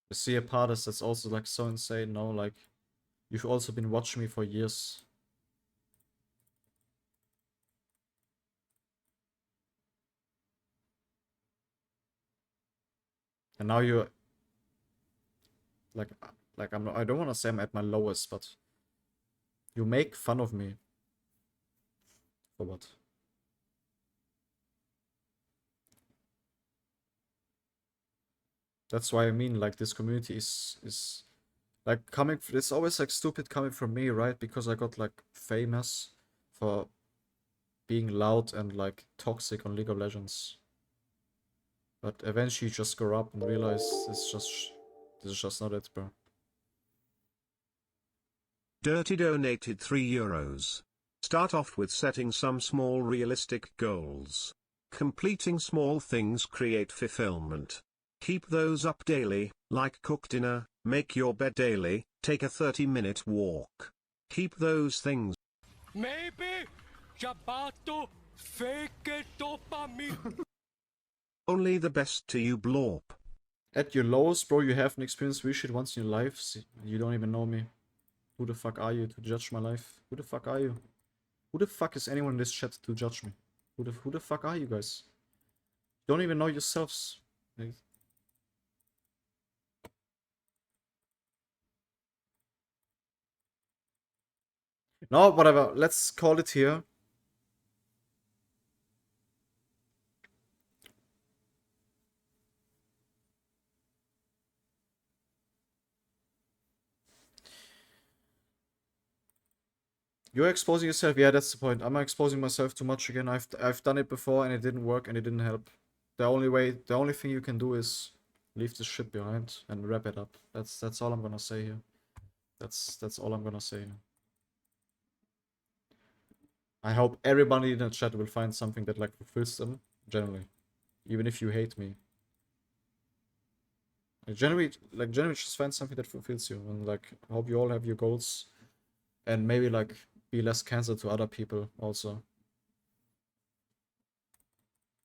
You see a part that's also like so insane, no? Like, you've also been watching me for years. And now you're like I'm not, I don't want to say I'm at my lowest, but you make fun of me. For what? That's why I mean, like, this community is like coming. It's always like stupid coming from me, right? Because I got like famous for being loud and like toxic on League of Legends. But eventually, you just grow up and realize this is just not it, bro. Dirty donated €3. Start off with setting some small realistic goals. Completing small things create fulfillment. Keep those up daily, like cook dinner, make your bed daily, take a 30-minute walk. Keep those things. Maybe Yabato fake dopamine. Only the best to you, blorp. At your lowest, bro, you haven't experienced weird shit once in your life. You don't even know me. Who the fuck are you to judge my life? Who the fuck are you? Who the fuck is anyone in this chat to judge me? Who the fuck are you guys? You don't even know yourselves. Like, no, whatever. Let's call it here. You're exposing yourself. Yeah, that's the point. I'm exposing myself too much again. I've done it before and it didn't work and it didn't help. The only thing you can do is leave this shit behind and wrap it up. That's all I'm gonna say here. That's all I'm gonna say. I hope everybody in the chat will find something that like fulfills them, generally. Even if you hate me. Generally just find something that fulfills you, and like I hope you all have your goals and maybe like be less cancelled to other people also.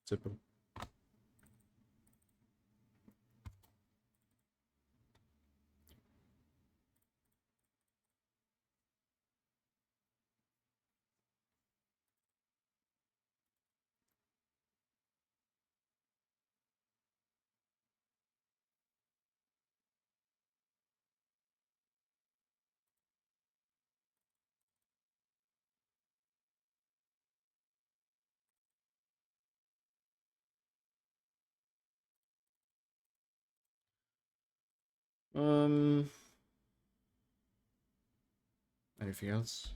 Simple. Anything else?